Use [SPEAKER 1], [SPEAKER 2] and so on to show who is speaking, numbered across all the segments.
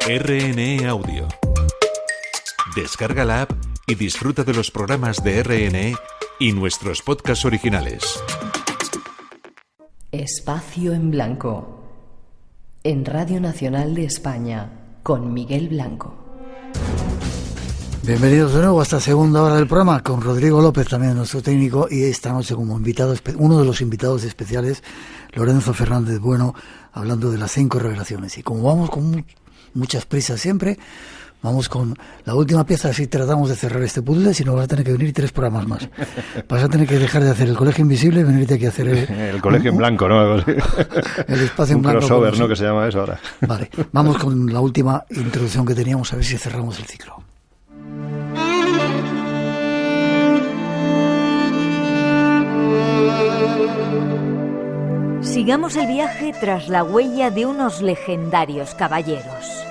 [SPEAKER 1] RNE Audio. Descarga la app y disfruta de los programas de RNE y nuestros podcasts originales.
[SPEAKER 2] Espacio en Blanco. En Radio Nacional de España, con Miguel Blanco.
[SPEAKER 3] Bienvenidos de nuevo a esta segunda hora del programa con Rodrigo López, también nuestro técnico, y esta noche como invitado, uno de los invitados especiales, Lorenzo Fernández Bueno, hablando de las 5 revelaciones. Y como vamos con muchas prisas siempre, vamos con la última pieza, así tratamos de cerrar este puzzle, si no vas a tener que venir 3 programas más. Vas a tener que dejar de hacer el colegio invisible y venirte aquí a hacer
[SPEAKER 4] el colegio en blanco, ¿no?
[SPEAKER 3] El espacio en
[SPEAKER 4] blanco. Un crossover, ¿no? Que se llama eso ahora.
[SPEAKER 3] Vale, vamos con la última introducción que teníamos, a ver si cerramos el ciclo.
[SPEAKER 5] Sigamos el viaje tras la huella de unos legendarios caballeros.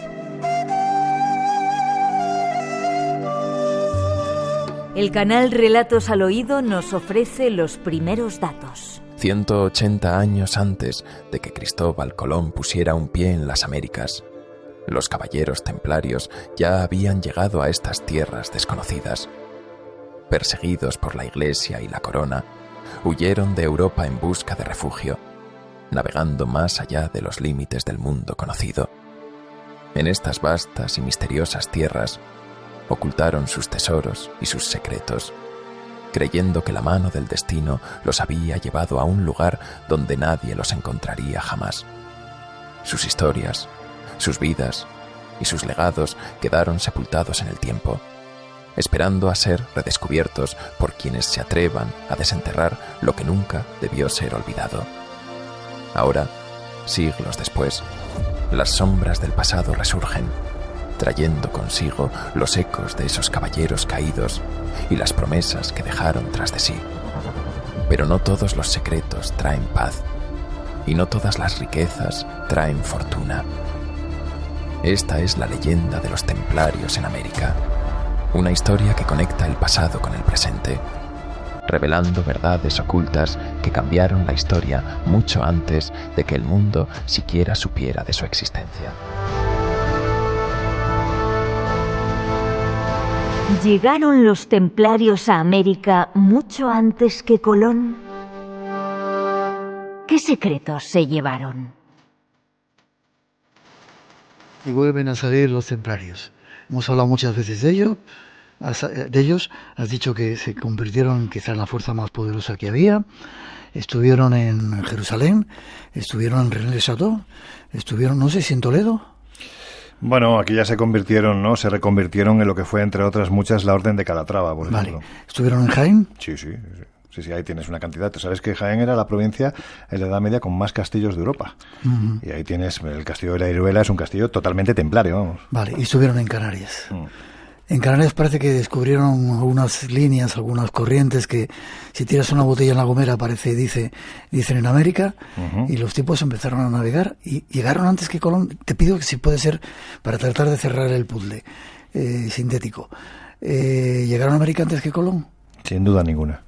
[SPEAKER 5] El canal Relatos al Oído nos ofrece los primeros datos.
[SPEAKER 6] 180 años antes de que Cristóbal Colón pusiera un pie en las Américas, los caballeros templarios ya habían llegado a estas tierras desconocidas. Perseguidos por la Iglesia y la corona, huyeron de Europa en busca de refugio, navegando más allá de los límites del mundo conocido. En estas vastas y misteriosas tierras, ocultaron sus tesoros y sus secretos, creyendo que la mano del destino los había llevado a un lugar donde nadie los encontraría jamás. Sus historias, sus vidas y sus legados quedaron sepultados en el tiempo, esperando a ser redescubiertos por quienes se atrevan a desenterrar lo que nunca debió ser olvidado. Ahora, siglos después, las sombras del pasado resurgen, trayendo consigo los ecos de esos caballeros caídos y las promesas que dejaron tras de sí. Pero no todos los secretos traen paz, y no todas las riquezas traen fortuna. Esta es la leyenda de los templarios en América, una historia que conecta el pasado con el presente, revelando verdades ocultas que cambiaron la historia mucho antes de que el mundo siquiera supiera de su existencia.
[SPEAKER 5] ¿Llegaron los templarios a América mucho antes que Colón? ¿Qué secretos se llevaron?
[SPEAKER 3] Y vuelven a salir los templarios. Hemos hablado muchas veces de ellos. Has dicho que se convirtieron quizá en la fuerza más poderosa que había. Estuvieron en Jerusalén, estuvieron en René-le-Château, estuvieron, no sé si en Toledo.
[SPEAKER 4] Bueno, aquí ya se convirtieron, ¿no? Se reconvirtieron en lo que fue, entre otras muchas, la Orden de Calatrava, por ejemplo.
[SPEAKER 3] Vale. ¿Estuvieron en Jaén?
[SPEAKER 4] Sí, ahí tienes una cantidad. Sabes que Jaén era la provincia en la Edad Media con más castillos de Europa. Uh-huh. Y ahí tienes el castillo de la Iruela, es un castillo totalmente templario, vamos.
[SPEAKER 3] Vale, y estuvieron en Canarias. En Canarias parece que descubrieron algunas líneas, algunas corrientes que si tiras una botella en La Gomera dicen en América, uh-huh. Y los tipos empezaron a navegar y llegaron antes que Colón. Te pido que si puede ser, para tratar de cerrar el puzzle sintético, ¿llegaron a América antes que Colón?
[SPEAKER 4] Sin duda ninguna.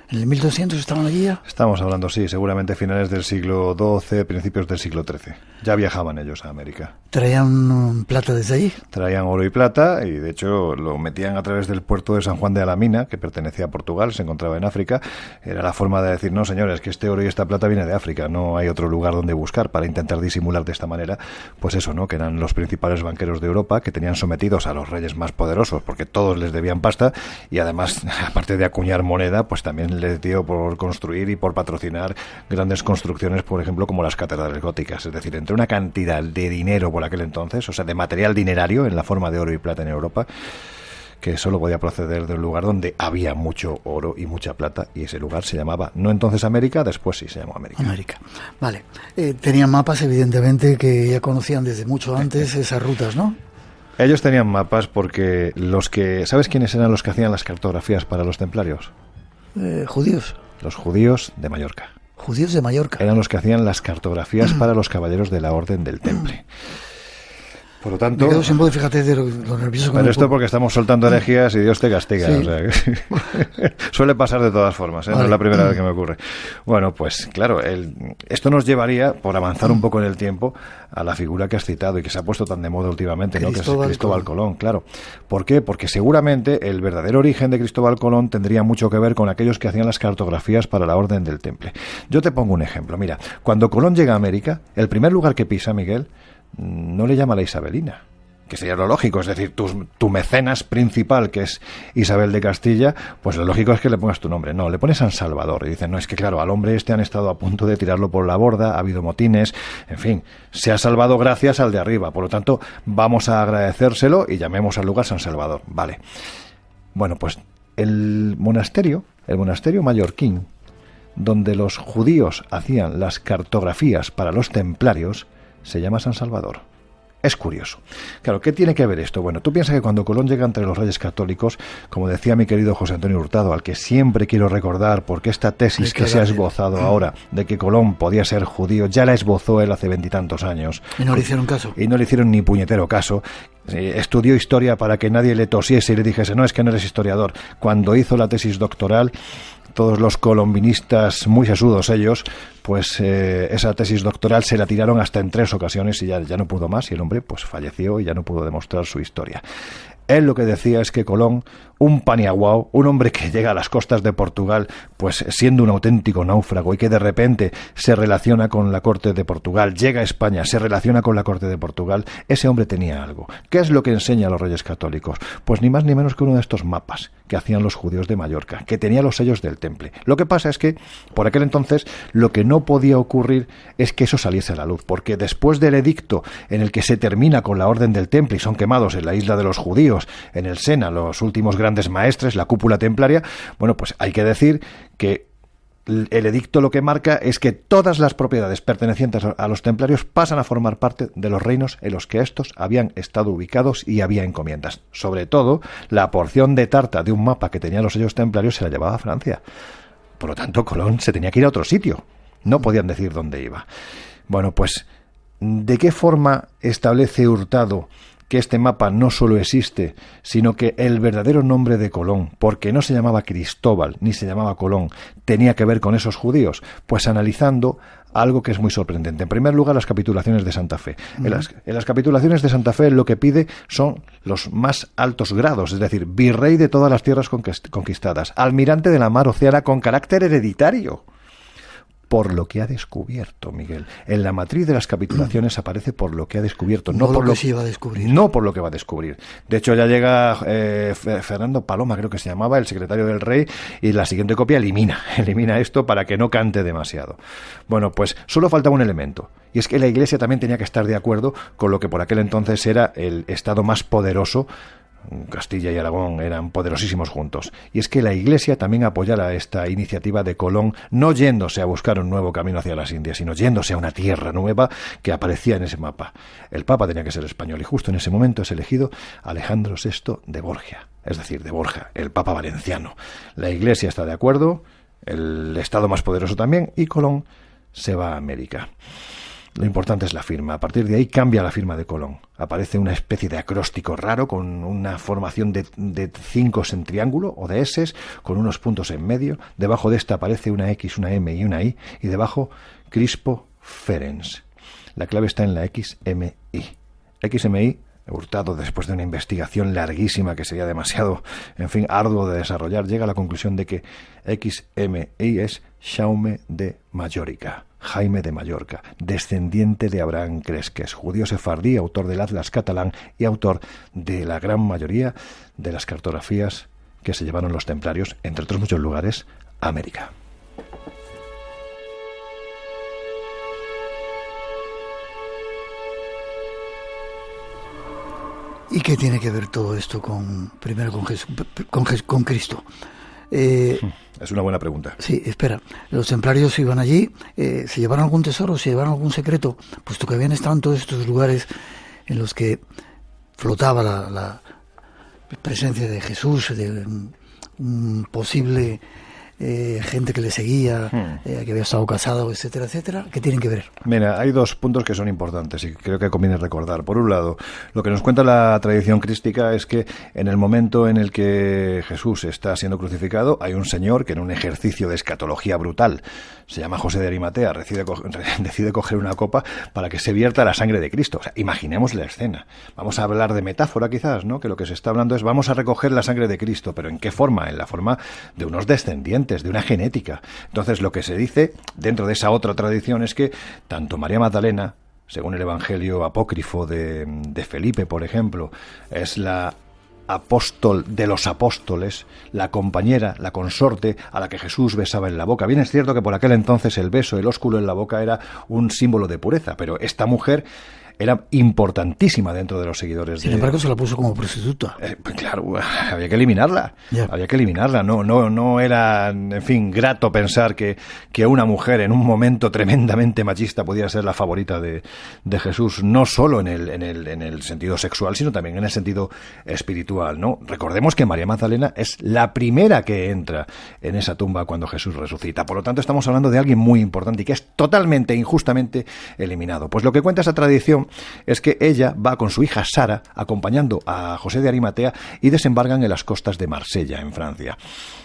[SPEAKER 3] ¿En el 1200 estaban allí ya?
[SPEAKER 4] Estamos hablando, sí, seguramente finales del siglo XII, principios del siglo XIII. Ya viajaban ellos a América.
[SPEAKER 3] ¿Traían plata desde allí?
[SPEAKER 4] Traían oro y plata y, de hecho, lo metían a través del puerto de San Juan de Alamina, que pertenecía a Portugal, se encontraba en África. Era la forma de decir, no, señores, que este oro y esta plata viene de África, no hay otro lugar donde buscar, para intentar disimular de esta manera, pues eso, ¿no? Que eran los principales banqueros de Europa, que tenían sometidos a los reyes más poderosos, porque todos les debían pasta, y además, aparte de acuñar moneda, pues también les dio por construir y por patrocinar grandes construcciones, por ejemplo, como las catedrales góticas. Es decir, entre una cantidad de dinero por aquel entonces, o sea, de material dinerario en la forma de oro y plata en Europa, que solo podía proceder de un lugar donde había mucho oro y mucha plata, y ese lugar se llamaba, no entonces América, después sí se llamó América.
[SPEAKER 3] Vale. Tenían mapas, evidentemente, que ya conocían desde mucho antes esas rutas, ¿no?
[SPEAKER 4] Ellos tenían mapas porque ¿sabes quiénes eran los que hacían las cartografías para los templarios?
[SPEAKER 3] Judíos.
[SPEAKER 4] Los judíos de Mallorca.
[SPEAKER 3] Judíos de Mallorca.
[SPEAKER 4] Eran los que hacían las cartografías para los caballeros de la Orden del Temple. Por lo tanto...
[SPEAKER 3] Me quedo sin voz, fíjate de lo nervioso que
[SPEAKER 4] Pero
[SPEAKER 3] me
[SPEAKER 4] esto
[SPEAKER 3] pongo.
[SPEAKER 4] porque estamos soltando herejías y Dios te castiga.
[SPEAKER 3] Sí.
[SPEAKER 4] O sea, suele pasar de todas formas, ¿eh?
[SPEAKER 3] Vale.
[SPEAKER 4] No es la primera vez que me ocurre. Bueno, pues claro, esto nos llevaría, por avanzar un poco en el tiempo, a la figura que has citado y que se ha puesto tan de moda últimamente, ¿no? Que es Cristóbal Colón, claro. ¿Por qué? Porque seguramente el verdadero origen de Cristóbal Colón tendría mucho que ver con aquellos que hacían las cartografías para la Orden del Temple. Yo te pongo un ejemplo. Mira, cuando Colón llega a América, el primer lugar que pisa, Miguel, no le llama la Isabelina, que sería lo lógico, es decir, tu mecenas principal, que es Isabel de Castilla, pues lo lógico es que le pongas tu nombre. No, le pones San Salvador y dicen, no, es que claro, al hombre este han estado a punto de tirarlo por la borda, ha habido motines, en fin, se ha salvado gracias al de arriba, por lo tanto, vamos a agradecérselo y llamemos al lugar San Salvador. Vale. Bueno, pues el monasterio mallorquín, donde los judíos hacían las cartografías para los templarios, se llama San Salvador. Es curioso. Claro, ¿qué tiene que ver esto? Bueno, tú piensas que cuando Colón llega entre los reyes católicos, como decía mi querido José Antonio Hurtado, al que siempre quiero recordar, porque esta tesis que se ha esbozado ahora de que Colón podía ser judío, ya la esbozó él hace 20 y tantos años.
[SPEAKER 3] Y no le hicieron caso.
[SPEAKER 4] Y no le hicieron ni puñetero caso. Estudió historia para que nadie le tosiese y le dijese, no, es que no eres historiador. Cuando hizo la tesis doctoral, todos los colombinistas, muy sesudos ellos, pues esa tesis doctoral se la tiraron hasta en 3 ocasiones y ya no pudo más, y el hombre pues falleció y ya no pudo demostrar su historia. Él lo que decía es que Colón, un paniaguao, un hombre que llega a las costas de Portugal, pues siendo un auténtico náufrago y que de repente se relaciona con la corte de Portugal, llega a España, se relaciona con la corte de Portugal, ese hombre tenía algo. ¿Qué es lo que enseña a los reyes católicos? Pues ni más ni menos que uno de estos mapas que hacían los judíos de Mallorca, que tenía los sellos del Temple. Lo que pasa es que, por aquel entonces, lo que no podía ocurrir es que eso saliese a la luz, porque después del edicto en el que se termina con la Orden del Temple y son quemados en la isla de los judíos, en el Sena, los últimos grandes maestres, la cúpula templaria, bueno, pues hay que decir que el edicto lo que marca es que todas las propiedades pertenecientes a los templarios pasan a formar parte de los reinos en los que estos habían estado ubicados y había encomiendas. Sobre todo, la porción de tarta de un mapa que tenían los sellos templarios se la llevaba a Francia. Por lo tanto, Colón se tenía que ir a otro sitio. No podían decir dónde iba. Bueno, pues, ¿de qué forma establece Hurtado que este mapa no solo existe, sino que el verdadero nombre de Colón, porque no se llamaba Cristóbal ni se llamaba Colón, tenía que ver con esos judíos? Pues analizando algo que es muy sorprendente. En primer lugar, las capitulaciones de Santa Fe. En las capitulaciones de Santa Fe lo que pide son los más altos grados, es decir, virrey de todas las tierras conquistadas, almirante de la mar Océana con carácter hereditario. Por lo que ha descubierto, Miguel. En la matriz de las capitulaciones aparece por lo que ha descubierto, no por lo que se iba a descubrir. No por lo que va a descubrir. De hecho, ya llega Fernando Paloma, creo que se llamaba, el secretario del rey, y la siguiente copia elimina esto para que no cante demasiado. Bueno, pues solo falta un elemento, y es que la Iglesia también tenía que estar de acuerdo con lo que por aquel entonces era el estado más poderoso. Castilla y Aragón eran poderosísimos juntos, y es que la Iglesia también apoyara esta iniciativa de Colón, no yéndose a buscar un nuevo camino hacia las Indias, sino yéndose a una tierra nueva que aparecía en ese mapa. El Papa tenía que ser español, y justo en ese momento es elegido Alejandro VI de Borgia, es decir, de Borja, el Papa valenciano. La Iglesia está de acuerdo, el estado más poderoso también, y Colón se va a América. Lo importante es la firma. A partir de ahí cambia la firma de Colón. Aparece una especie de acróstico raro con una formación de 5 en triángulo o de S, con unos puntos en medio. Debajo de esta aparece una X, una M y una I. Y debajo, Crispo Ferens. La clave está en la XMI. XMI, Hurtado, después de una investigación larguísima que sería demasiado, en fin, arduo de desarrollar, llega a la conclusión de que XMI es Jaume de Mallorca. Jaime de Mallorca, descendiente de Abraham Cresques, judío sefardí, autor del Atlas catalán y autor de la gran mayoría de las cartografías que se llevaron los templarios, entre otros muchos lugares, a América.
[SPEAKER 3] ¿Y qué tiene que ver todo esto primero con Cristo?
[SPEAKER 4] Es una buena pregunta.
[SPEAKER 3] Sí, espera. Los templarios iban allí, ¿se llevaron algún tesoro, se llevaron algún secreto? Puesto que habían estado en todos estos lugares en los que flotaba la presencia de Jesús, de un posible gente que le seguía, que había estado casado, etcétera, etcétera, ¿qué tienen que ver?
[SPEAKER 4] Mira, hay dos puntos que son importantes y creo que conviene recordar. Por un lado, lo que nos cuenta la tradición crística es que en el momento en el que Jesús está siendo crucificado, hay un señor que en un ejercicio de escatología brutal, se llama José de Arimatea, decide coger una copa para que se vierta la sangre de Cristo. O sea, imaginemos la escena. Vamos a hablar de metáfora quizás, ¿no? Que lo que se está hablando es vamos a recoger la sangre de Cristo, pero ¿en qué forma? En la forma de unos descendientes, de una genética. Entonces, lo que se dice dentro de esa otra tradición es que tanto María Magdalena, según el Evangelio apócrifo de Felipe, por ejemplo, es la apóstol de los apóstoles, la compañera, la consorte a la que Jesús besaba en la boca. Bien es cierto que por aquel entonces el beso, el ósculo en la boca era un símbolo de pureza, pero esta mujer era importantísima dentro de los seguidores.
[SPEAKER 3] Sin embargo, se la puso como prostituta.
[SPEAKER 4] Pues claro, había que eliminarla.
[SPEAKER 3] Yeah.
[SPEAKER 4] Había que eliminarla. No era, en fin, grato pensar que una mujer en un momento tremendamente machista pudiera ser la favorita de Jesús, no solo en el sentido sexual, sino también en el sentido espiritual, ¿no? Recordemos que María Magdalena es la primera que entra en esa tumba cuando Jesús resucita. Por lo tanto, estamos hablando de alguien muy importante y que es totalmente injustamente eliminado. Pues lo que cuenta esa tradición es que ella va con su hija Sara acompañando a José de Arimatea y desembarcan en las costas de Marsella, en Francia.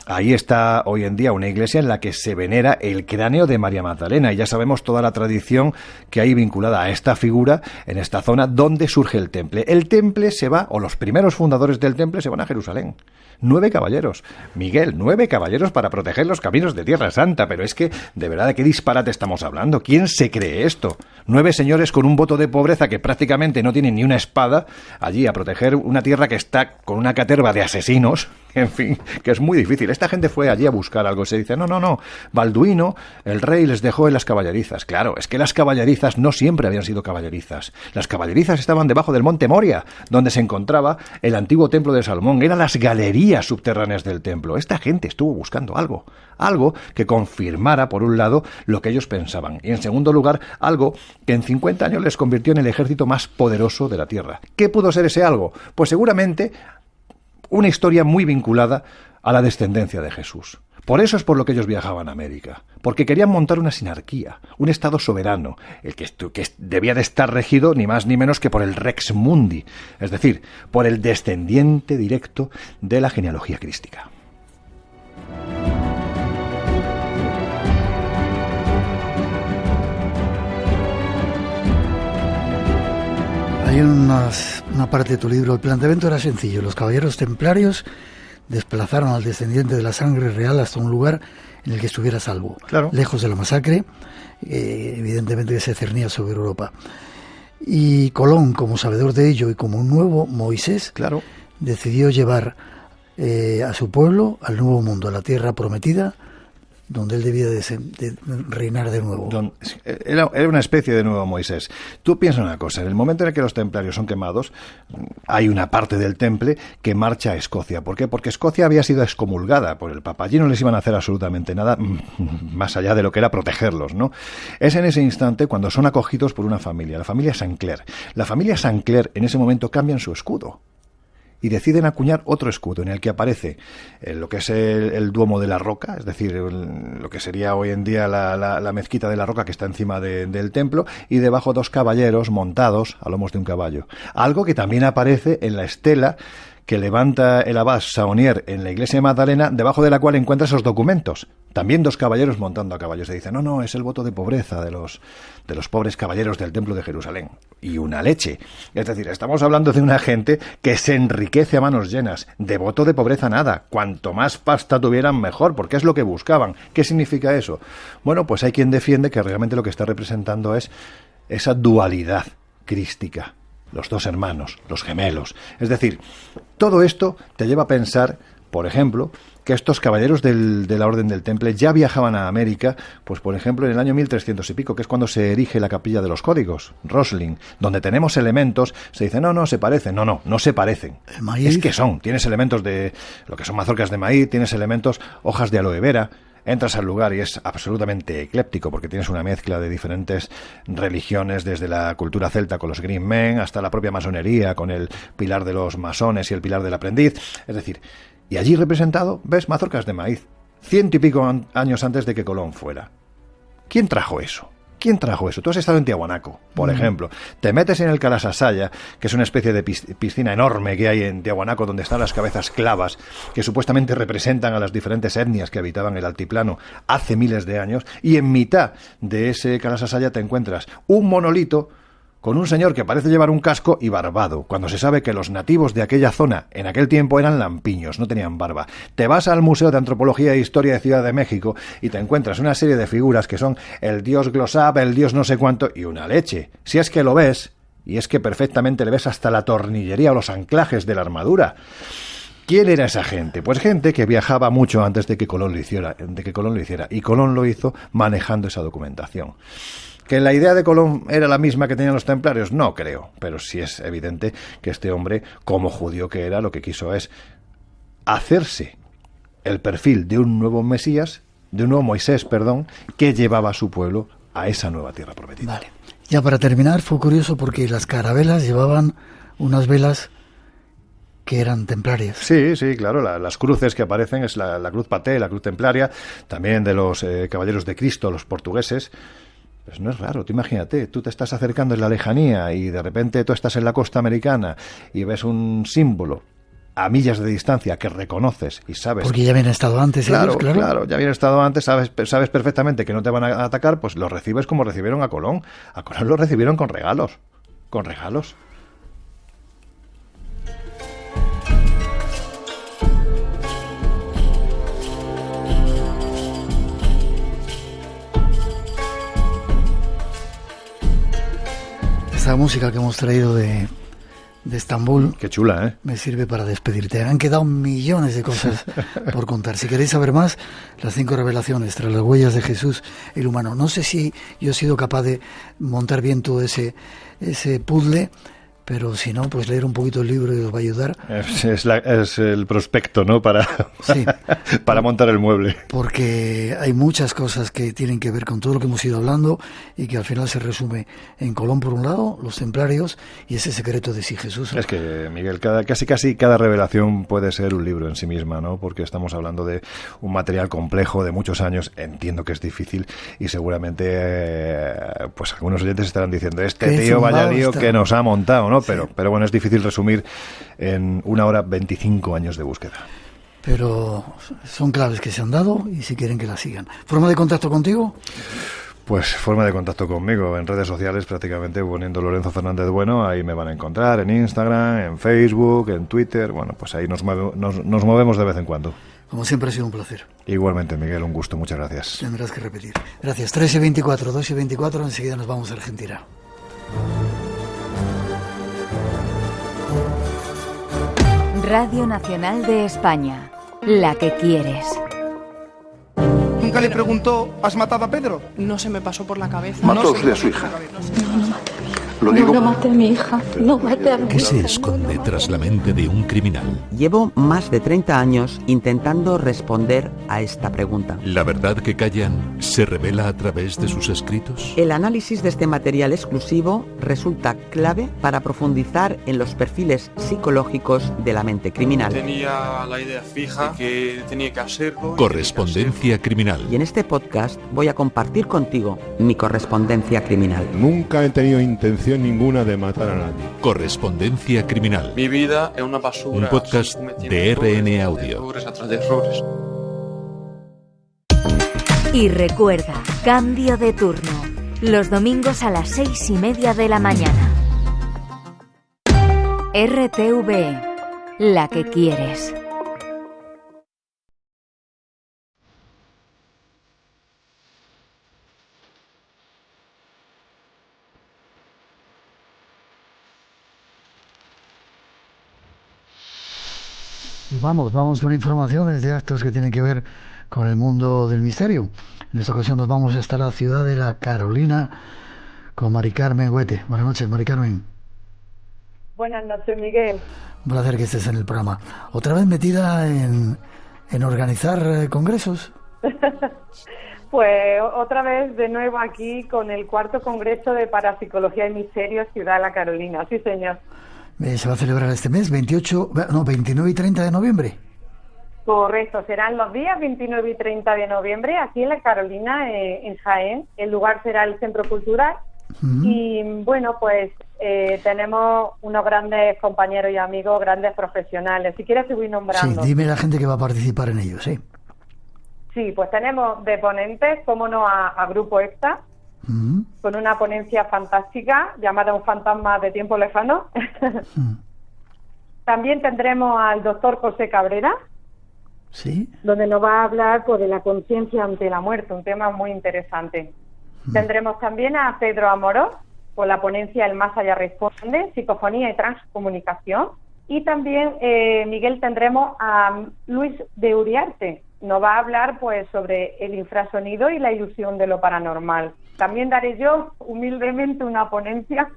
[SPEAKER 4] Ahí está hoy en día una iglesia en la que se venera el cráneo de María Magdalena y ya sabemos toda la tradición que hay vinculada a esta figura en esta zona donde surge el temple. El temple se va, o los primeros fundadores del temple se van a Jerusalén. 9 caballeros. Miguel, 9 caballeros para proteger los caminos de Tierra Santa. Pero es que, de verdad, ¿de qué disparate estamos hablando? ¿Quién se cree esto? 9 señores con un voto de pobreza que prácticamente no tienen ni una espada allí a proteger una tierra que está con una caterva de asesinos. En fin, que es muy difícil. Esta gente fue allí a buscar algo. Se dice, no. Balduino, el rey, les dejó en las caballerizas. Claro, es que las caballerizas no siempre habían sido caballerizas. Las caballerizas estaban debajo del monte Moria, donde se encontraba el antiguo templo de Salomón. Eran las galerías subterráneas del templo. Esta gente estuvo buscando algo que confirmara, por un lado, lo que ellos pensaban. Y en segundo lugar, algo que en 50 años les convirtió en el ejército más poderoso de la tierra. ¿Qué pudo ser ese algo? Pues seguramente una historia muy vinculada a la descendencia de Jesús. Por eso es por lo que ellos viajaban a América, porque querían montar una sinarquía, un estado soberano, el que debía de estar regido ni más ni menos que por el Rex Mundi, es decir, por el descendiente directo de la genealogía crística.
[SPEAKER 3] Hay una parte de tu libro, el planteamiento era sencillo. Los caballeros templarios desplazaron al descendiente de la sangre real hasta un lugar en el que estuviera a salvo,
[SPEAKER 4] claro,
[SPEAKER 3] lejos de la masacre, evidentemente que se cernía sobre Europa. Y Colón, como sabedor de ello y como un nuevo Moisés,
[SPEAKER 4] claro,
[SPEAKER 3] decidió llevar a su pueblo al nuevo mundo, a la tierra prometida, donde él debía de reinar de nuevo.
[SPEAKER 4] Era una especie de nuevo Moisés. Tú piensas una cosa, en el momento en el que los templarios son quemados, hay una parte del temple que marcha a Escocia. ¿Por qué? Porque Escocia había sido excomulgada por el Papa. Allí no les iban a hacer absolutamente nada, más allá de lo que era protegerlos, ¿no? Es en ese instante cuando son acogidos por una familia, la familia Sancler. La familia Sancler en ese momento cambian su escudo y deciden acuñar otro escudo en el que aparece lo que es el Duomo de la Roca, es decir, lo que sería hoy en día la mezquita de la Roca que está encima del templo, y debajo 2 caballeros montados a lomos de un caballo. Algo que también aparece en la estela que levanta el abad Saunier en la iglesia de Magdalena, debajo de la cual encuentra esos documentos. También 2 caballeros montando a caballos. Se dice, no, es el voto de pobreza de los pobres caballeros del templo de Jerusalén. Y una leche. Es decir, estamos hablando de una gente que se enriquece a manos llenas. De voto de pobreza nada. Cuanto más pasta tuvieran, mejor, porque es lo que buscaban. ¿Qué significa eso? Bueno, pues hay quien defiende que realmente lo que está representando es esa dualidad crística. Los 2 hermanos, los gemelos. Es decir, todo esto te lleva a pensar, por ejemplo, que estos caballeros de la Orden del Temple ya viajaban a América, pues por ejemplo en el año 1300 y pico, que es cuando se erige la Capilla de los Códigos, Rosling, donde tenemos elementos. Se dice, no se parecen. No se parecen. Es que tienes elementos de lo que son mazorcas de maíz, tienes elementos, hojas de aloe vera. Entras al lugar y es absolutamente ecléptico porque tienes una mezcla de diferentes religiones, desde la cultura celta con los Green Men hasta la propia masonería con el pilar de los masones y el pilar del aprendiz. Es decir, y allí representado ves mazorcas de maíz. 100 y pico años antes de que Colón fuera. ¿Quién trajo eso? ¿Quién trajo eso? Tú has estado en Tiahuanaco, por ejemplo. Te metes en el Calasasaya, que es una especie de piscina enorme que hay en Tiahuanaco, donde están las cabezas clavas, que supuestamente representan a las diferentes etnias que habitaban el altiplano hace miles de años, y en mitad de ese Calasasaya te encuentras un monolito con un señor que parece llevar un casco y barbado, cuando se sabe que los nativos de aquella zona en aquel tiempo eran lampiños, no tenían barba. Te vas al Museo de Antropología e Historia de Ciudad de México y te encuentras una serie de figuras que son el dios Glossab, el dios no sé cuánto, y una leche. Si es que lo ves, y es que perfectamente le ves hasta la tornillería o los anclajes de la armadura. ¿Quién era esa gente? Pues gente que viajaba mucho antes de que Colón lo hiciera, y Colón lo hizo manejando esa documentación. ¿Que la idea de Colón era la misma que tenían los templarios? No creo, pero sí es evidente que este hombre, como judío que era, lo que quiso es hacerse el perfil de un nuevo Mesías, de un nuevo Moisés, que llevaba a su pueblo a esa nueva tierra prometida.
[SPEAKER 3] Vale. Ya para terminar, fue curioso porque las carabelas llevaban unas velas que eran templarias.
[SPEAKER 4] Sí, claro, las cruces que aparecen es la cruz paté, la cruz templaria, también de los caballeros de Cristo, los portugueses. Pues no es raro, tú imagínate, tú te estás acercando en la lejanía y de repente tú estás en la costa americana y ves un símbolo a millas de distancia que reconoces y sabes...
[SPEAKER 3] Porque ya habían estado antes.
[SPEAKER 4] Claro, ya habían estado antes, sabes perfectamente que no te van a atacar, pues lo recibes como recibieron a Colón. A Colón lo recibieron con regalos.
[SPEAKER 3] Esta música que hemos traído de Estambul.
[SPEAKER 4] Qué chula, ¿eh?
[SPEAKER 3] Me sirve para despedirte. Han quedado millones de cosas por contar. Si queréis saber más, las 5 revelaciones tras las huellas de Jesús, el humano. No sé si yo he sido capaz de montar bien todo ese puzzle, pero si no, pues leer un poquito el libro y os va a ayudar.
[SPEAKER 4] Es el prospecto, ¿no? Para montar el mueble.
[SPEAKER 3] Porque hay muchas cosas que tienen que ver con todo lo que hemos ido hablando y que al final se resume en Colón por un lado, los templarios y ese secreto de si Jesús...
[SPEAKER 4] Es que, Miguel, casi cada revelación puede ser un libro en sí misma, ¿no? Porque estamos hablando de un material complejo de muchos años. Entiendo que es difícil y seguramente pues algunos oyentes estarán diciendo tío vaya lío que nos ha montado, ¿no? Sí. Pero bueno, es difícil resumir en 1 hora 25 años de búsqueda.
[SPEAKER 3] Pero son claves que se han dado y si quieren que las sigan. ¿Forma de contacto contigo?
[SPEAKER 4] Pues forma de contacto conmigo en redes sociales, prácticamente poniendo Lorenzo Fernández Bueno, ahí me van a encontrar, en Instagram, en Facebook, en Twitter. Bueno, pues ahí nos movemos de vez en cuando.
[SPEAKER 3] Como siempre ha sido un placer.
[SPEAKER 4] Igualmente, Miguel, un gusto, muchas gracias.
[SPEAKER 3] Tendrás que repetir. Gracias. 3:24, 2:24, enseguida nos vamos a Argentina.
[SPEAKER 5] Radio Nacional de España, la que quieres.
[SPEAKER 7] ¿Nunca le preguntó, ¿has matado a Pedro?
[SPEAKER 8] No se me pasó por la cabeza.
[SPEAKER 9] ¿Mató usted a su hija?
[SPEAKER 10] No maté a mi hija, no maté a mi hija.
[SPEAKER 1] ¿Qué se esconde tras la mente de un criminal?
[SPEAKER 11] Llevo más de 30 años intentando responder a esta pregunta.
[SPEAKER 1] ¿La verdad que callan se revela a través de sus escritos?
[SPEAKER 11] El análisis de este material exclusivo resulta clave para profundizar en los perfiles psicológicos de la mente criminal.
[SPEAKER 8] Tenía la idea fija que tenía que hacerlo.
[SPEAKER 1] Correspondencia criminal.
[SPEAKER 11] Y en este podcast voy a compartir contigo mi correspondencia criminal.
[SPEAKER 12] Nunca he tenido intención ninguna de matar a nadie.
[SPEAKER 1] Correspondencia criminal.
[SPEAKER 8] Mi vida es una basura.
[SPEAKER 1] Un podcast de RN Audio.
[SPEAKER 8] Errores atrás de errores.
[SPEAKER 5] Y recuerda, cambio de turno. Los domingos a las 6:30 de la mañana. RTV, la que quieres.
[SPEAKER 3] Vamos con informaciones de actos que tienen que ver con el mundo del misterio. En esta ocasión nos vamos hasta la ciudad de La Carolina con Mari Carmen Huete. Buenas noches, Mari Carmen.
[SPEAKER 13] Buenas noches, Miguel.
[SPEAKER 3] Un placer que estés en el programa. ¿Otra vez metida en organizar congresos?
[SPEAKER 13] Pues otra vez de nuevo aquí con el 4º Congreso de Parapsicología y Misterios, Ciudad de La Carolina. Sí, señor.
[SPEAKER 3] Se va a celebrar este mes, 29 y 30 de noviembre.
[SPEAKER 13] Correcto, serán los días 29 y 30 de noviembre aquí en la Carolina, en Jaén. El lugar será el Centro Cultural. Y bueno, pues tenemos unos grandes compañeros y amigos, grandes profesionales. Si quieres te voy nombrando.
[SPEAKER 3] Sí, dime la gente que va a participar en ello, sí.
[SPEAKER 13] Sí, pues tenemos de ponentes, cómo no, a Grupo EFTA, con una ponencia fantástica llamada Un fantasma de tiempo lejano. También tendremos al doctor José Cabrera,
[SPEAKER 3] sí,
[SPEAKER 13] donde nos va a hablar pues, de la conciencia ante la muerte, un tema muy interesante. Tendremos también a Pedro Amorós, con la ponencia El Más Allá Responde, Psicofonía y Transcomunicación. Y también, Miguel, tendremos a Luis de Uriarte. Nos va a hablar pues sobre el infrasonido y la ilusión de lo paranormal. También daré yo, humildemente, una ponencia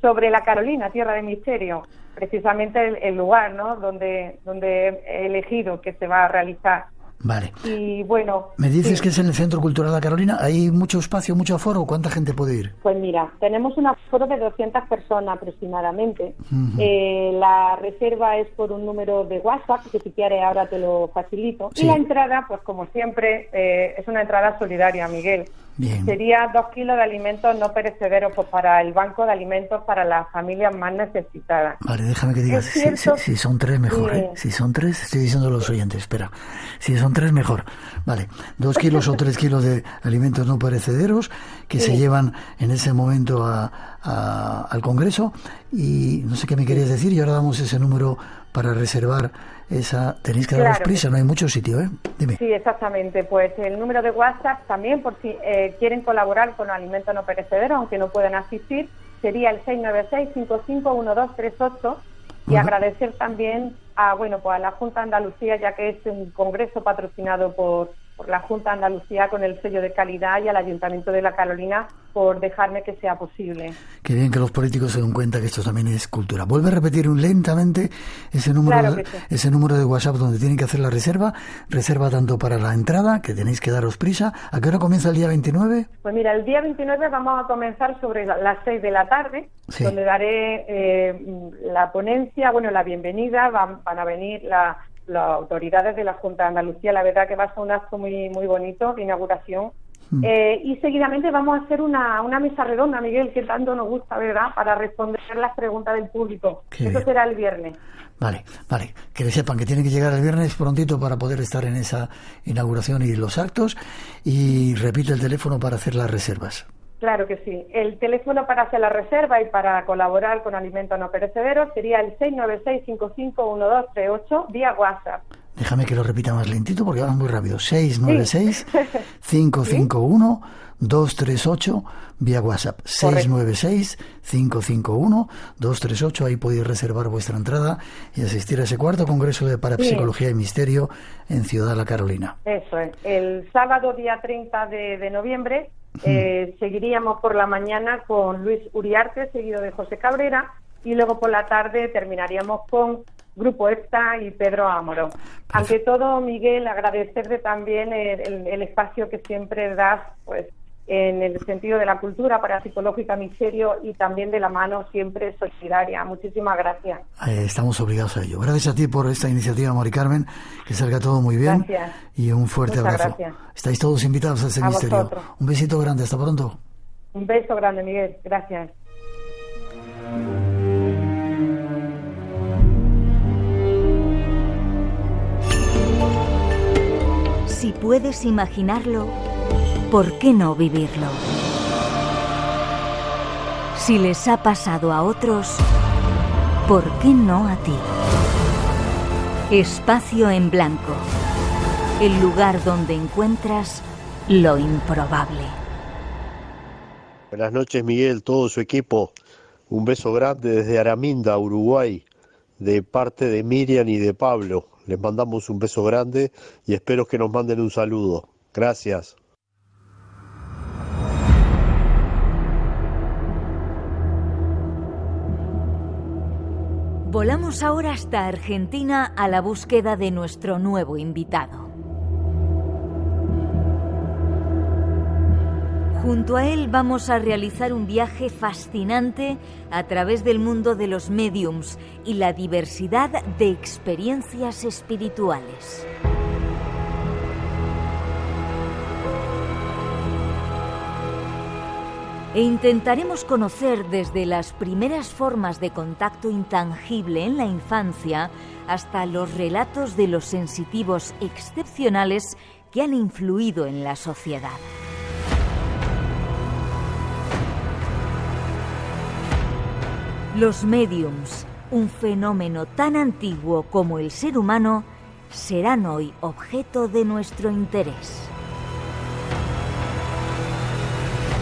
[SPEAKER 13] sobre la Carolina, Tierra de Misterio, precisamente el lugar, ¿no?, donde he elegido que se va a realizar.
[SPEAKER 3] Vale.
[SPEAKER 13] Y bueno...
[SPEAKER 3] Me dices
[SPEAKER 13] sí,
[SPEAKER 3] que es en el Centro Cultural La Carolina. ¿Hay mucho espacio, mucho aforo? ¿Cuánta gente puede ir?
[SPEAKER 13] Pues mira, tenemos un aforo de 200 personas aproximadamente. La reserva es por un número de WhatsApp, que si quieres ahora te lo facilito. Sí. Y la entrada, pues como siempre, es una entrada solidaria, Miguel.
[SPEAKER 3] Bien.
[SPEAKER 13] Sería 2 kilos de alimentos no perecederos pues, para el banco de alimentos para las familias más necesitadas.
[SPEAKER 3] Vale, déjame que digas, si son 3 mejor, ¿eh? Si son 3, estoy diciendo a los oyentes, espera. Si son 3 mejor. Vale, 2 kilos o 3 kilos de alimentos no perecederos que se llevan en ese momento al Congreso. Y no sé qué me querías decir y ahora damos ese número para reservar esa. Tenéis que daros prisa, no hay mucho sitio, ¿eh? Dime.
[SPEAKER 13] Sí, exactamente. Pues el número de WhatsApp también, por si quieren colaborar con alimentos no perecederos, aunque no puedan asistir, sería el 696-551238. Y agradecer también a la Junta de Andalucía, ya que es un congreso patrocinado por la Junta de Andalucía con el sello de calidad, y al Ayuntamiento de La Carolina por dejarme que sea posible.
[SPEAKER 3] Qué bien que los políticos se den cuenta que esto también es cultura. Vuelve a repetir lentamente ese número, ese número de WhatsApp donde tienen que hacer la reserva. Reserva tanto para la entrada, que tenéis que daros prisa. ¿A qué hora comienza el día 29?
[SPEAKER 13] Pues mira, el día 29 vamos a comenzar sobre las 6 de la tarde, donde daré la ponencia, la bienvenida. Van a venir las autoridades de la Junta de Andalucía. La verdad que va a ser un acto muy, muy bonito de inauguración. Y seguidamente vamos a hacer una mesa redonda, Miguel, que tanto nos gusta, ¿verdad?, para responder las preguntas del público. Eso será el viernes.
[SPEAKER 3] Vale. Que sepan que tienen que llegar el viernes prontito para poder estar en esa inauguración y los actos. Y repite el teléfono para hacer las reservas.
[SPEAKER 13] Claro que sí. El teléfono para hacer la reserva y para colaborar con alimentos no perecederos sería el 696-551238 vía WhatsApp.
[SPEAKER 3] Déjame que lo repita más lentito porque va muy rápido. 696-551-238 vía WhatsApp. 696-551-238. Ahí podéis reservar vuestra entrada y asistir a ese cuarto congreso de Parapsicología y Misterio en Ciudad La Carolina.
[SPEAKER 13] Eso es. El sábado día 30 de noviembre seguiríamos por la mañana con Luis Uriarte, seguido de José Cabrera, y luego por la tarde terminaríamos con Grupo EFTA y Pedro Amorós. Ante todo, Miguel, agradecerte también el espacio que siempre das, pues, en el sentido de la cultura parapsicológica, misterio, y también de la mano siempre solidaria. Muchísimas gracias.
[SPEAKER 3] Estamos obligados a ello. Gracias a ti por esta iniciativa, Mari Carmen, que salga todo muy bien.
[SPEAKER 13] Gracias.
[SPEAKER 3] Y un fuerte abrazo. Gracias. Estáis todos invitados a ese misterio.
[SPEAKER 13] Vosotros.
[SPEAKER 3] Un besito grande, hasta pronto.
[SPEAKER 13] Un beso grande, Miguel. Gracias.
[SPEAKER 5] Si puedes imaginarlo, ¿por qué no vivirlo? Si les ha pasado a otros, ¿por qué no a ti? Espacio en Blanco, el lugar donde encuentras lo improbable.
[SPEAKER 9] Buenas noches, Miguel, todo su equipo. Un beso grande desde Araminda, Uruguay, de parte de Miriam y de Pablo. Les mandamos un beso grande y espero que nos manden un saludo. Gracias.
[SPEAKER 5] Volamos ahora hasta Argentina a la búsqueda de nuestro nuevo invitado. Junto a él vamos a realizar un viaje fascinante a través del mundo de los médiums y la diversidad de experiencias espirituales. E intentaremos conocer desde las primeras formas de contacto intangible en la infancia hasta los relatos de los sensitivos excepcionales que han influido en la sociedad. Los médiums, un fenómeno tan antiguo como el ser humano, serán hoy objeto de nuestro interés.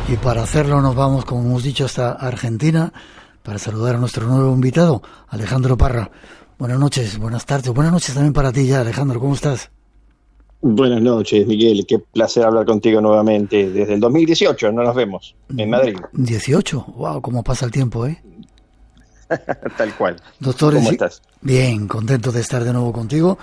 [SPEAKER 3] Y para hacerlo nos vamos, como hemos dicho, hasta Argentina para saludar a nuestro nuevo invitado, Alejandro Parra. Buenas noches, buenas tardes, buenas noches también para ti ya, Alejandro, ¿cómo estás?
[SPEAKER 14] Buenas noches, Miguel, qué placer hablar contigo nuevamente. Desde el 2018 no nos vemos, en Madrid.
[SPEAKER 3] 18, wow, cómo pasa el tiempo, ¿eh?
[SPEAKER 14] Tal cual.
[SPEAKER 3] Doctor,
[SPEAKER 14] ¿Cómo estás?
[SPEAKER 3] Bien, contento de estar de nuevo contigo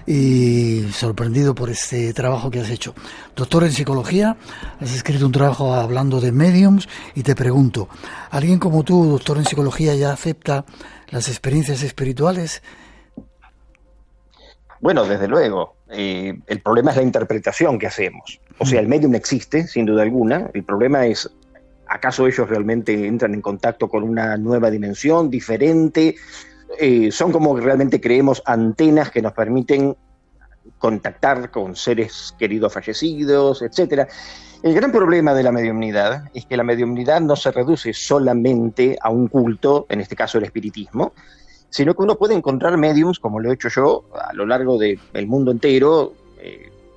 [SPEAKER 3] y sorprendido por este trabajo que has hecho. Doctor en psicología, has escrito un trabajo hablando de mediums y te pregunto, ¿alguien como tú, doctor en psicología, ya acepta las experiencias espirituales?
[SPEAKER 14] Bueno, desde luego. El problema es la interpretación que hacemos. O sea, el medium existe, sin duda alguna. El problema es, ¿acaso ellos realmente entran en contacto con una nueva dimensión, diferente? Son como realmente creemos antenas que nos permiten contactar con seres queridos fallecidos, etc. El gran problema de la mediumnidad es que la mediumnidad no se reduce solamente a un culto, en este caso el espiritismo, sino que uno puede encontrar mediums, como lo he hecho yo, a lo largo del mundo entero.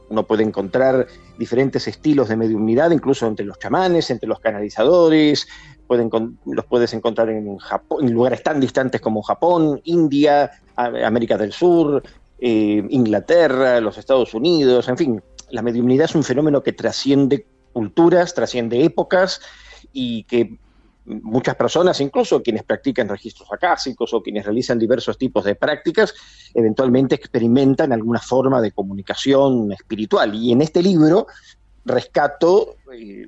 [SPEAKER 14] Uno puede encontrar diferentes estilos de mediumnidad, incluso entre los chamanes, entre los canalizadores. Los puedes encontrar en Japón, en lugares tan distantes como Japón, India, América del Sur, Inglaterra, los Estados Unidos. En fin, la mediumnidad es un fenómeno que trasciende culturas, trasciende épocas, y que muchas personas, incluso quienes practican registros acásicos o quienes realizan diversos tipos de prácticas, eventualmente experimentan alguna forma de comunicación espiritual. Y en este libro rescato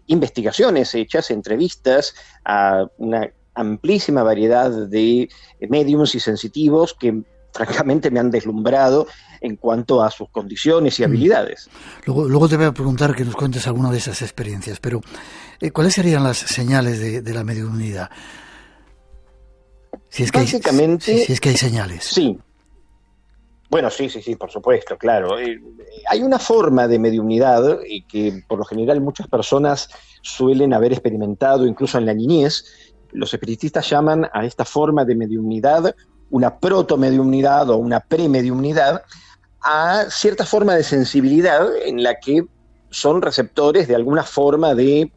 [SPEAKER 14] investigaciones hechas, entrevistas a una amplísima variedad de mediums y sensitivos que francamente me han deslumbrado en cuanto a sus condiciones y habilidades.
[SPEAKER 3] Luego te voy a preguntar que nos cuentes alguna de esas experiencias, pero ¿cuáles serían las señales de la mediumnidad? Si es que si es que hay señales.
[SPEAKER 14] Sí. Bueno, sí, por supuesto, claro. Hay una forma de mediumnidad que por lo general muchas personas suelen haber experimentado incluso en la niñez. Los espiritistas llaman a esta forma de mediumnidad una protomediumnidad o una premediumnidad, a cierta forma de sensibilidad en la que son receptores de alguna forma de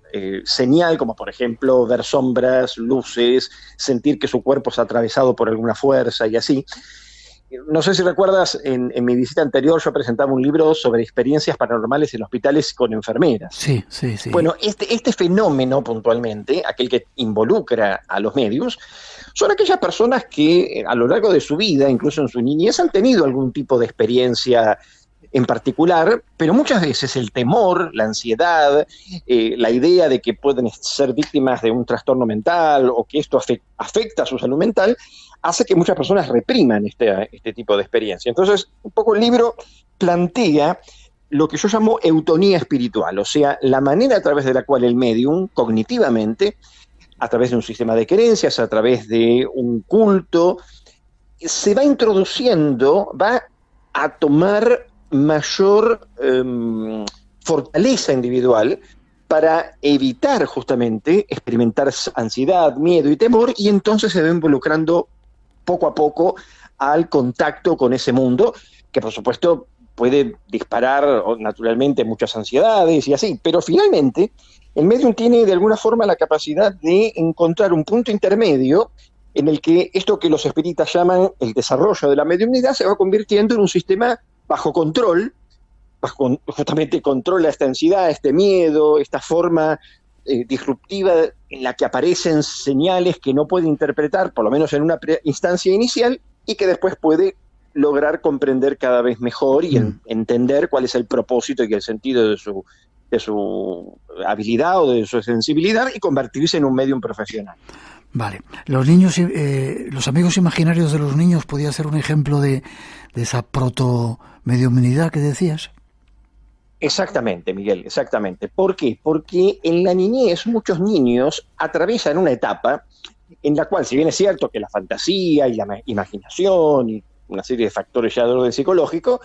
[SPEAKER 14] señal, como por ejemplo ver sombras, luces, sentir que su cuerpo es atravesado por alguna fuerza y así. No sé si recuerdas, en mi visita anterior yo presentaba un libro sobre experiencias paranormales en hospitales con enfermeras.
[SPEAKER 3] Sí.
[SPEAKER 14] Bueno, este fenómeno puntualmente, aquel que involucra a los medios, son aquellas personas que a lo largo de su vida, incluso en su niñez, han tenido algún tipo de experiencia en particular, pero muchas veces el temor, la ansiedad, la idea de que pueden ser víctimas de un trastorno mental o que esto afecta a su salud mental, hace que muchas personas repriman este tipo de experiencia. Entonces, un poco el libro plantea lo que yo llamo eutonía espiritual, o sea, la manera a través de la cual el medium, cognitivamente, a través de un sistema de creencias, a través de un culto, se va introduciendo, va a tomar mayor fortaleza individual para evitar justamente experimentar ansiedad, miedo y temor, y entonces se va involucrando poco a poco al contacto con ese mundo, que por supuesto puede disparar naturalmente muchas ansiedades y así, pero finalmente el medium tiene de alguna forma la capacidad de encontrar un punto intermedio en el que esto que los espiritas llaman el desarrollo de la mediumnidad se va convirtiendo en un sistema bajo control, justamente controla esta ansiedad, este miedo, esta forma disruptiva en la que aparecen señales que no puede interpretar, por lo menos en una instancia inicial, y que después puede lograr comprender cada vez mejor y entender cuál es el propósito y el sentido habilidad o de su sensibilidad y convertirse en un medium profesional.
[SPEAKER 3] Vale. Los niños, los amigos imaginarios de los niños, ¿podía ser un ejemplo de esa proto-mediumnidad que decías?
[SPEAKER 14] Exactamente, Miguel, exactamente. ¿Por qué? Porque en la niñez muchos niños atraviesan una etapa en la cual, si bien es cierto que la fantasía y la imaginación y una serie de factores ya de orden psicológico,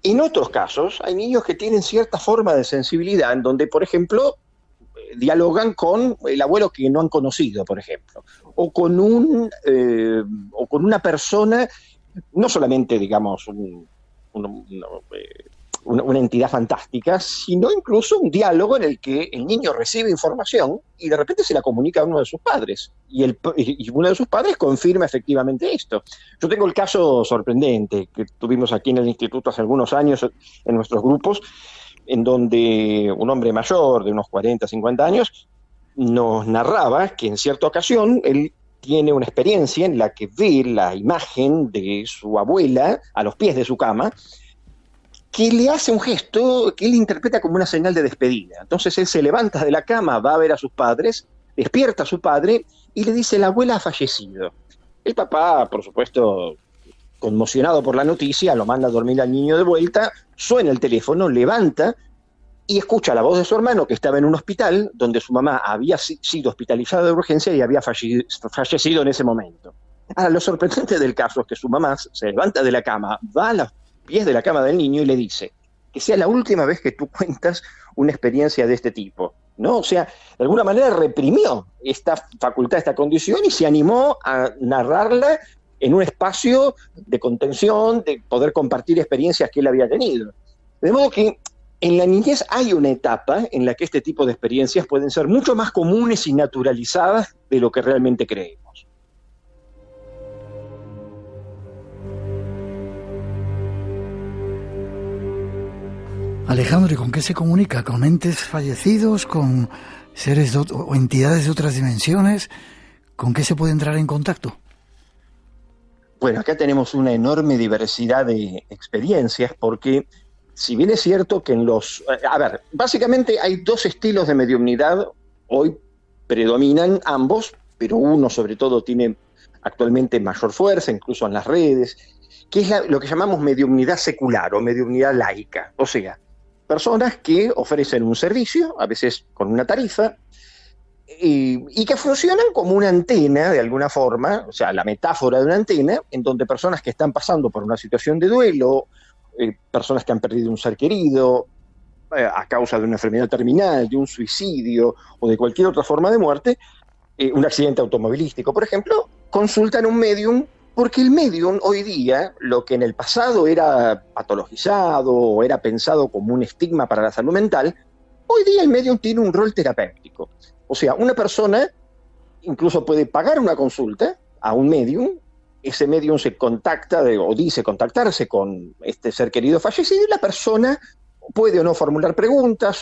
[SPEAKER 14] en otros casos hay niños que tienen cierta forma de sensibilidad en donde, por ejemplo, dialogan con el abuelo que no han conocido, por ejemplo, o con una persona, no solamente, digamos, una entidad fantástica, sino incluso un diálogo en el que el niño recibe información y de repente se la comunica a uno de sus padres, y uno de sus padres confirma efectivamente esto. Yo tengo el caso sorprendente que tuvimos aquí en el instituto hace algunos años en nuestros grupos, en donde un hombre mayor de unos 40, 50 años nos narraba que en cierta ocasión él tiene una experiencia en la que ve la imagen de su abuela a los pies de su cama, que le hace un gesto que él interpreta como una señal de despedida. Entonces él se levanta de la cama, va a ver a sus padres, despierta a su padre y le dice: la abuela ha fallecido. El papá, por supuesto, conmocionado por la noticia, lo manda a dormir al niño de vuelta, suena el teléfono, levanta y escucha la voz de su hermano, que estaba en un hospital donde su mamá había sido hospitalizada de urgencia y había fallecido en ese momento. Ahora, lo sorprendente del caso es que su mamá se levanta de la cama, va a los pies de la cama del niño y le dice que sea la última vez que tú cuentas una experiencia de este tipo, ¿no? O sea, de alguna manera reprimió esta facultad, esta condición, y se animó a narrarla en un espacio de contención, de poder compartir experiencias que él había tenido. De modo que en la niñez hay una etapa en la que este tipo de experiencias pueden ser mucho más comunes y naturalizadas de lo que realmente creemos.
[SPEAKER 3] Alejandro, ¿y con qué se comunica? ¿Con entes fallecidos? ¿Con seres o entidades de otras dimensiones? ¿Con qué se puede entrar en contacto?
[SPEAKER 14] Bueno, acá tenemos una enorme diversidad de experiencias, porque si bien es cierto que básicamente hay dos estilos de mediumnidad, hoy predominan ambos, pero uno sobre todo tiene actualmente mayor fuerza, incluso en las redes, que es lo que llamamos mediumnidad secular o mediumnidad laica, o sea, personas que ofrecen un servicio, a veces con una tarifa, y que funcionan como una antena de alguna forma, o sea, la metáfora de una antena, en donde personas que están pasando por una situación de duelo, personas que han perdido un ser querido a causa de una enfermedad terminal, de un suicidio o de cualquier otra forma de muerte, un accidente automovilístico, por ejemplo, consultan un medium, porque el medium hoy día, lo que en el pasado era patologizado o era pensado como un estigma para la salud mental, hoy día el medium tiene un rol terapéutico. O sea, una persona incluso puede pagar una consulta a un medium, ese medium se contacta o dice contactarse con este ser querido fallecido y la persona puede o no formular preguntas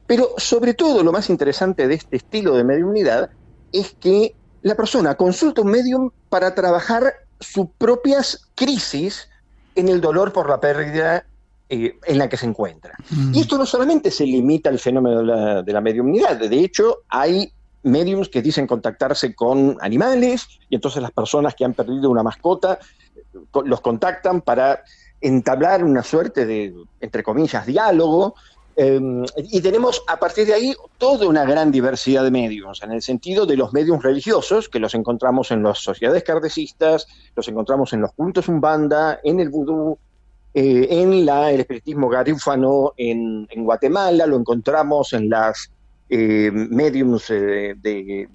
[SPEAKER 14] pero sobre todo lo más interesante de este estilo de mediumnidad es que la persona consulta un medium para trabajar sus propias crisis en el dolor por la pérdida en la que se encuentra. Y esto no solamente se limita al fenómeno de la mediumnidad, de hecho hay mediums que dicen contactarse con animales, y entonces las personas que han perdido una mascota los contactan para entablar una suerte de, entre comillas, diálogo, y tenemos a partir de ahí toda una gran diversidad de mediums, en el sentido de los mediums religiosos, que los encontramos en las sociedades kardecistas, los encontramos en los cultos umbanda, en el vudú, en el espiritismo garífano en Guatemala, lo encontramos en las mediums de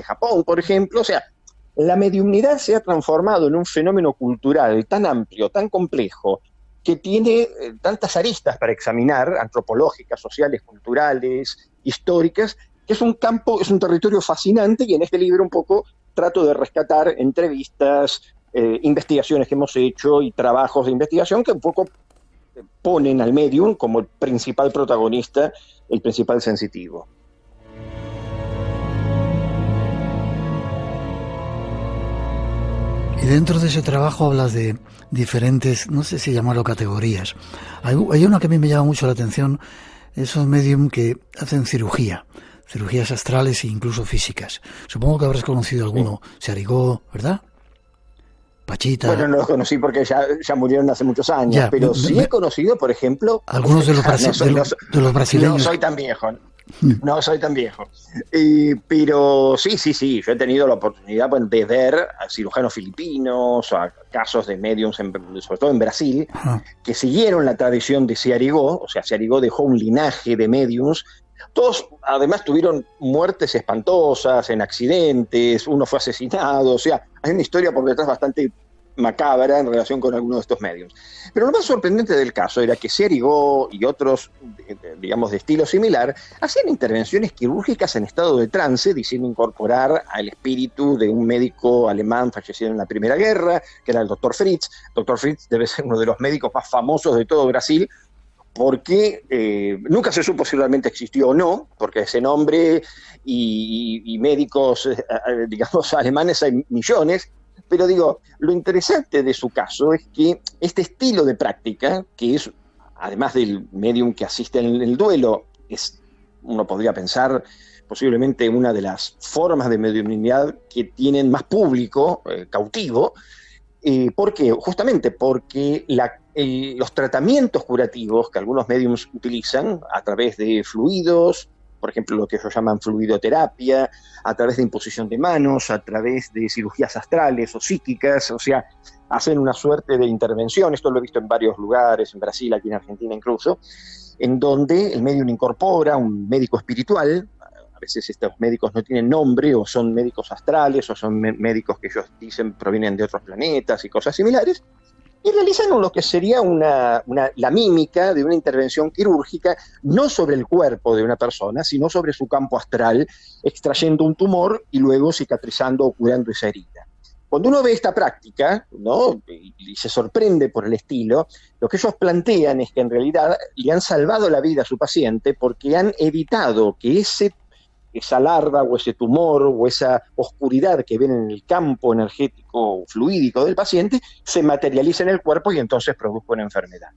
[SPEAKER 14] Japón, por ejemplo. O sea, la mediumnidad se ha transformado en un fenómeno cultural tan amplio, tan complejo, que tiene tantas aristas para examinar, antropológicas, sociales, culturales, históricas, que es un territorio fascinante, y en este libro un poco trato de rescatar entrevistas, investigaciones que hemos hecho y trabajos de investigación que un poco ponen al medium como el principal protagonista, el principal sensitivo.
[SPEAKER 3] Y dentro de ese trabajo hablas de diferentes, no sé si llamarlo categorías. Hay una que a mí me llama mucho la atención, esos medium que hacen cirugías astrales e incluso físicas. Supongo que habrás conocido alguno, Sarigó, ¿verdad? Pachita.
[SPEAKER 14] Bueno, no los conocí porque ya murieron hace muchos años,
[SPEAKER 3] ya,
[SPEAKER 14] pero sí he conocido, por ejemplo...
[SPEAKER 3] Algunos de los brasileños.
[SPEAKER 14] No soy tan viejo. No soy tan viejo. Pero sí, yo he tenido la oportunidad de ver a cirujanos filipinos, a casos de mediums, sobre todo en Brasil, que siguieron la tradición de Ciarigó. O sea, Ciarigó dejó un linaje de mediums. Todos, además, tuvieron muertes espantosas en accidentes, uno fue asesinado, o sea, hay una historia por detrás bastante macabra en relación con algunos de estos mediums. Pero lo más sorprendente del caso era que Ciarigó y otros, digamos, de estilo similar, hacían intervenciones quirúrgicas en estado de trance, diciendo incorporar al espíritu de un médico alemán fallecido en la Primera Guerra, que era el Dr. Fritz. Dr. Fritz debe ser uno de los médicos más famosos de todo Brasil, porque nunca se supo si realmente existió o no, porque ese nombre y médicos, digamos, alemanes hay millones. Pero digo, lo interesante de su caso es que este estilo de práctica, que es, además del medium que asiste en el duelo, uno podría pensar posiblemente una de las formas de mediumnidad que tienen más público cautivo. ¿Por qué? Justamente porque los tratamientos curativos que algunos mediums utilizan a través de fluidos, por ejemplo, lo que ellos llaman fluidoterapia, a través de imposición de manos, a través de cirugías astrales o psíquicas, o sea, hacen una suerte de intervención. Esto lo he visto en varios lugares, en Brasil, aquí en Argentina incluso, en donde el medium incorpora un médico espiritual. A veces estos médicos no tienen nombre, o son médicos astrales, o son médicos que ellos dicen provienen de otros planetas y cosas similares, y realizan lo que sería la mímica de una intervención quirúrgica, no sobre el cuerpo de una persona, sino sobre su campo astral, extrayendo un tumor y luego cicatrizando o curando esa herida. Cuando uno ve esta práctica, ¿no?, y se sorprende por el estilo, lo que ellos plantean es que en realidad le han salvado la vida a su paciente porque han evitado que esa larva o ese tumor o esa oscuridad que ven en el campo energético fluídico del paciente se materializa en el cuerpo y entonces produzca una enfermedad.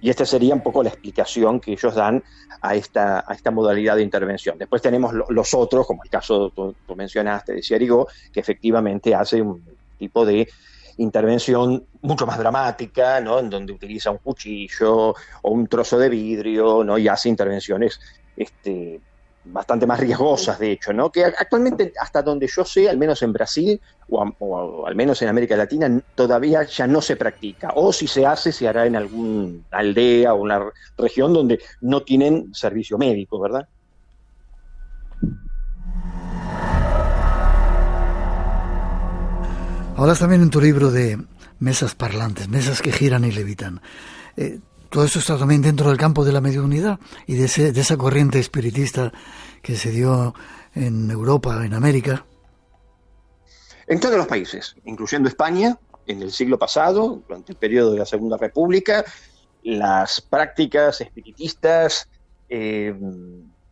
[SPEAKER 14] Y esta sería un poco la explicación que ellos dan a esta modalidad de intervención. Después tenemos los otros, como el caso tú mencionaste de Ciarigó, que efectivamente hace un tipo de intervención mucho más dramática, ¿no?, en donde utiliza un cuchillo o un trozo de vidrio, ¿no?, y hace intervenciones bastante más riesgosas, de hecho, ¿no?, que actualmente, hasta donde yo sé, al menos en Brasil o al menos en América Latina, todavía ya no se practica, o si se hace, se hará en alguna aldea o una región donde no tienen servicio médico, ¿verdad?
[SPEAKER 3] Hablas también en tu libro de mesas parlantes, mesas que giran y levitan. Todo esto está también dentro del campo de la mediunidad y de esa corriente espiritista que se dio en Europa, en América.
[SPEAKER 14] En todos los países, incluyendo España, en el siglo pasado, durante el periodo de la Segunda República, las prácticas espiritistas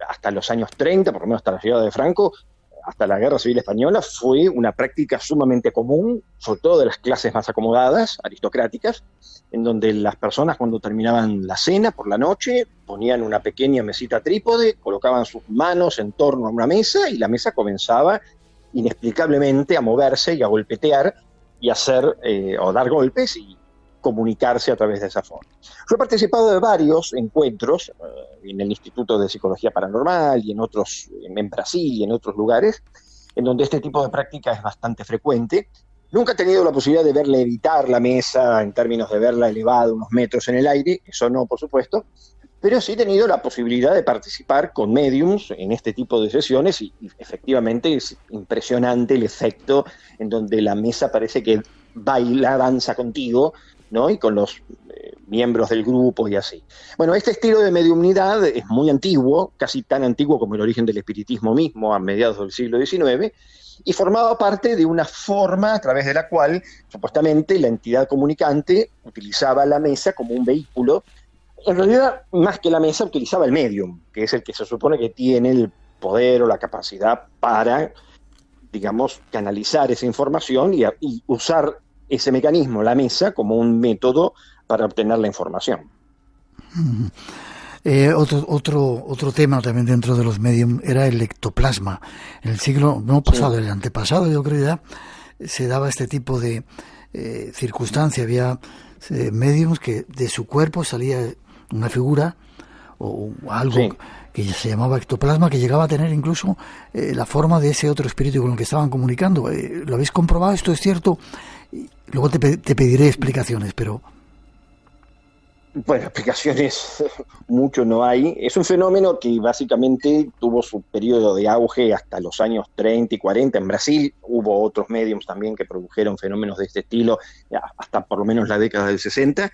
[SPEAKER 14] hasta los años 30, por lo menos hasta la llegada de Franco, hasta la Guerra Civil Española, fue una práctica sumamente común, sobre todo de las clases más acomodadas, aristocráticas, en donde las personas, cuando terminaban la cena por la noche, ponían una pequeña mesita trípode, colocaban sus manos en torno a una mesa y la mesa comenzaba inexplicablemente a moverse y a golpetear y hacer o dar golpes y comunicarse a través de esa forma. Yo he participado de varios encuentros en el Instituto de Psicología Paranormal y en otros, en Brasil y en otros lugares, en donde este tipo de práctica es bastante frecuente. Nunca he tenido la posibilidad de verla levitar la mesa en términos de verla elevada unos metros en el aire, eso no, por supuesto, pero sí he tenido la posibilidad de participar con mediums en este tipo de sesiones y efectivamente es impresionante el efecto en donde la mesa parece que baila, danza contigo, ¿no?, y con los miembros del grupo y así. Bueno, este estilo de mediumnidad es muy antiguo, casi tan antiguo como el origen del espiritismo mismo, a mediados del siglo XIX, y formaba parte de una forma a través de la cual, supuestamente, la entidad comunicante utilizaba la mesa como un vehículo. En realidad, más que la mesa, utilizaba el medium, que es el que se supone que tiene el poder o la capacidad para, digamos, canalizar esa información y usar ese mecanismo, la mesa, como un método para obtener la información.
[SPEAKER 3] Otro tema también dentro de los medium era el ectoplasma. En el siglo no pasado, el antepasado, yo creo ya, se daba este tipo de circunstancia. Había mediums que de su cuerpo salía una figura o algo que se llamaba ectoplasma, que llegaba a tener incluso la forma de ese otro espíritu con el que estaban comunicando. ¿Lo habéis comprobado? ¿Esto es cierto? Luego te pediré explicaciones, pero...
[SPEAKER 14] Bueno, explicaciones mucho no hay. Es un fenómeno que básicamente tuvo su periodo de auge hasta los años 30 y 40 en Brasil. Hubo otros mediums también que produjeron fenómenos de este estilo hasta por lo menos la década del 60.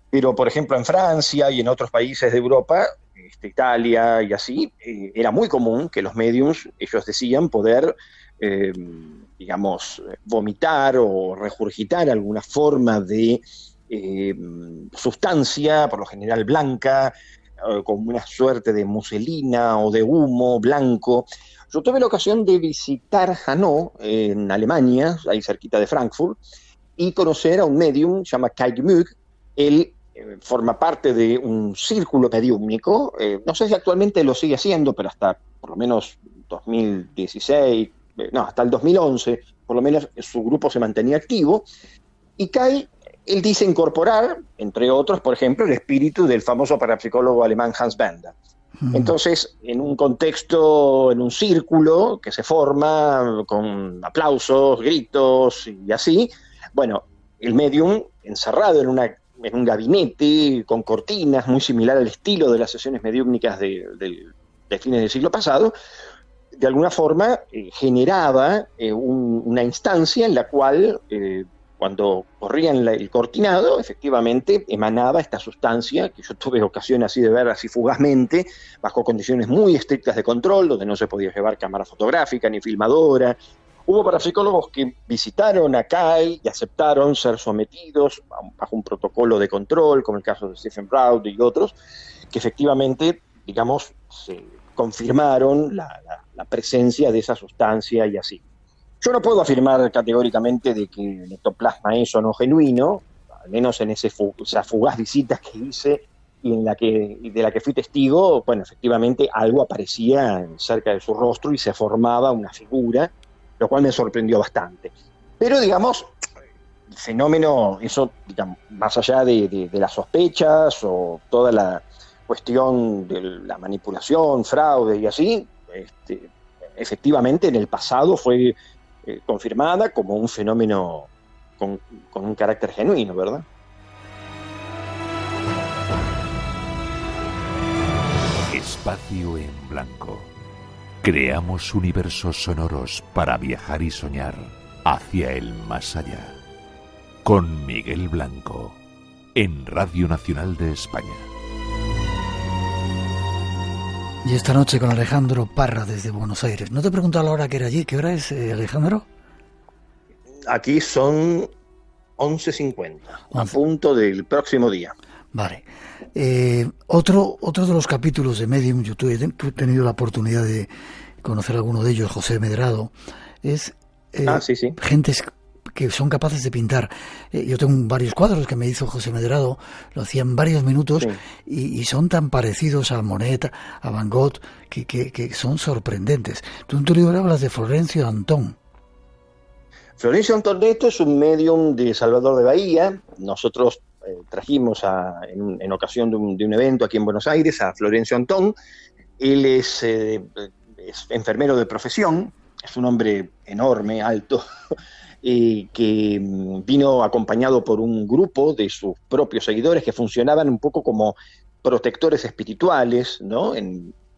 [SPEAKER 14] Pero, por ejemplo, en Francia y en otros países de Europa, Italia y así, era muy común que los mediums, ellos decían poder, vomitar o regurgitar alguna forma de sustancia, por lo general blanca, como una suerte de muselina o de humo blanco. Yo tuve la ocasión de visitar Hanau, en Alemania, ahí cerquita de Frankfurt, y conocer a un medium, se llama Kai Gmück. Él forma parte de un círculo mediúmnico, no sé si actualmente lo sigue haciendo, pero hasta por lo menos 2016, hasta el 2011, por lo menos su grupo se mantenía activo, y Kai, él dice incorporar, entre otros, por ejemplo, el espíritu del famoso parapsicólogo alemán Hans Bender. Entonces, en un contexto, en un círculo que se forma con aplausos, gritos y así, bueno, el medium encerrado en un gabinete con cortinas, muy similar al estilo de las sesiones mediúmnicas de fines del siglo pasado, de alguna forma generaba una instancia en la cual, cuando corrían el cortinado, efectivamente emanaba esta sustancia, que yo tuve ocasión así de ver así fugazmente, bajo condiciones muy estrictas de control, donde no se podía llevar cámara fotográfica ni filmadora. Hubo parapsicólogos que visitaron a Kai y aceptaron ser sometidos bajo un protocolo de control, como el caso de Stephen Brown y otros, que efectivamente, se confirmaron la presencia de esa sustancia y así. Yo no puedo afirmar categóricamente de que el ectoplasma es o no genuino, al menos en esa fugaz visita que hice y de la que fui testigo. Bueno, efectivamente algo aparecía cerca de su rostro y se formaba una figura, lo cual me sorprendió bastante. Pero, el fenómeno, eso, más allá de las sospechas o toda la cuestión de la manipulación, fraude y así, efectivamente en el pasado fue confirmada como un fenómeno con un carácter genuino, ¿verdad?
[SPEAKER 1] Espacio en blanco. Creamos universos sonoros para viajar y soñar hacia el más allá. Con Miguel Blanco, en Radio Nacional de España.
[SPEAKER 3] Y esta noche con Alejandro Parra desde Buenos Aires. No te he preguntado la hora que era allí. ¿Qué hora es, Alejandro?
[SPEAKER 14] Aquí son 11:50, a punto del próximo día.
[SPEAKER 3] Vale. Otro de los capítulos de Medium, yo he tenido la oportunidad de conocer alguno de ellos, José Medrado, es gentes que son capaces de pintar. Yo tengo varios cuadros que me hizo José Medrado, lo hacía en varios minutos, y son tan parecidos a Monet, a Van Gogh, que son sorprendentes. Tú en tu libro hablas de Florencio Antón.
[SPEAKER 14] Florencio Antoneto es un medium de Salvador de Bahía. Nosotros trajimos en ocasión de un evento aquí en Buenos Aires a Florencio Antón. Él es enfermero de profesión, es un hombre enorme, alto, que vino acompañado por un grupo de sus propios seguidores que funcionaban un poco como protectores espirituales, ¿no?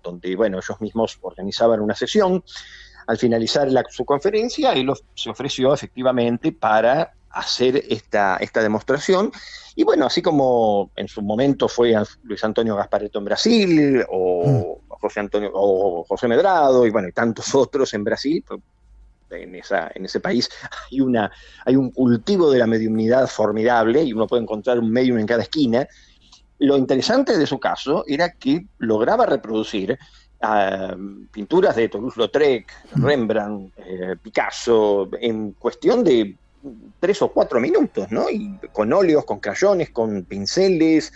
[SPEAKER 14] Donde, ellos mismos organizaban una sesión. Al finalizar su conferencia, él se ofreció efectivamente para hacer esta demostración. Y así como en su momento fue Luis Antonio Gasparetto en Brasil, o José Medrado, y tantos otros en Brasil, en ese país hay un cultivo de la mediumnidad formidable, y uno puede encontrar un medium en cada esquina. Lo interesante de su caso era que lograba reproducir pinturas de Toulouse-Lautrec, Rembrandt, Picasso, en cuestión de 3 o 4 minutos, ¿no? Y con óleos, con crayones, con pinceles,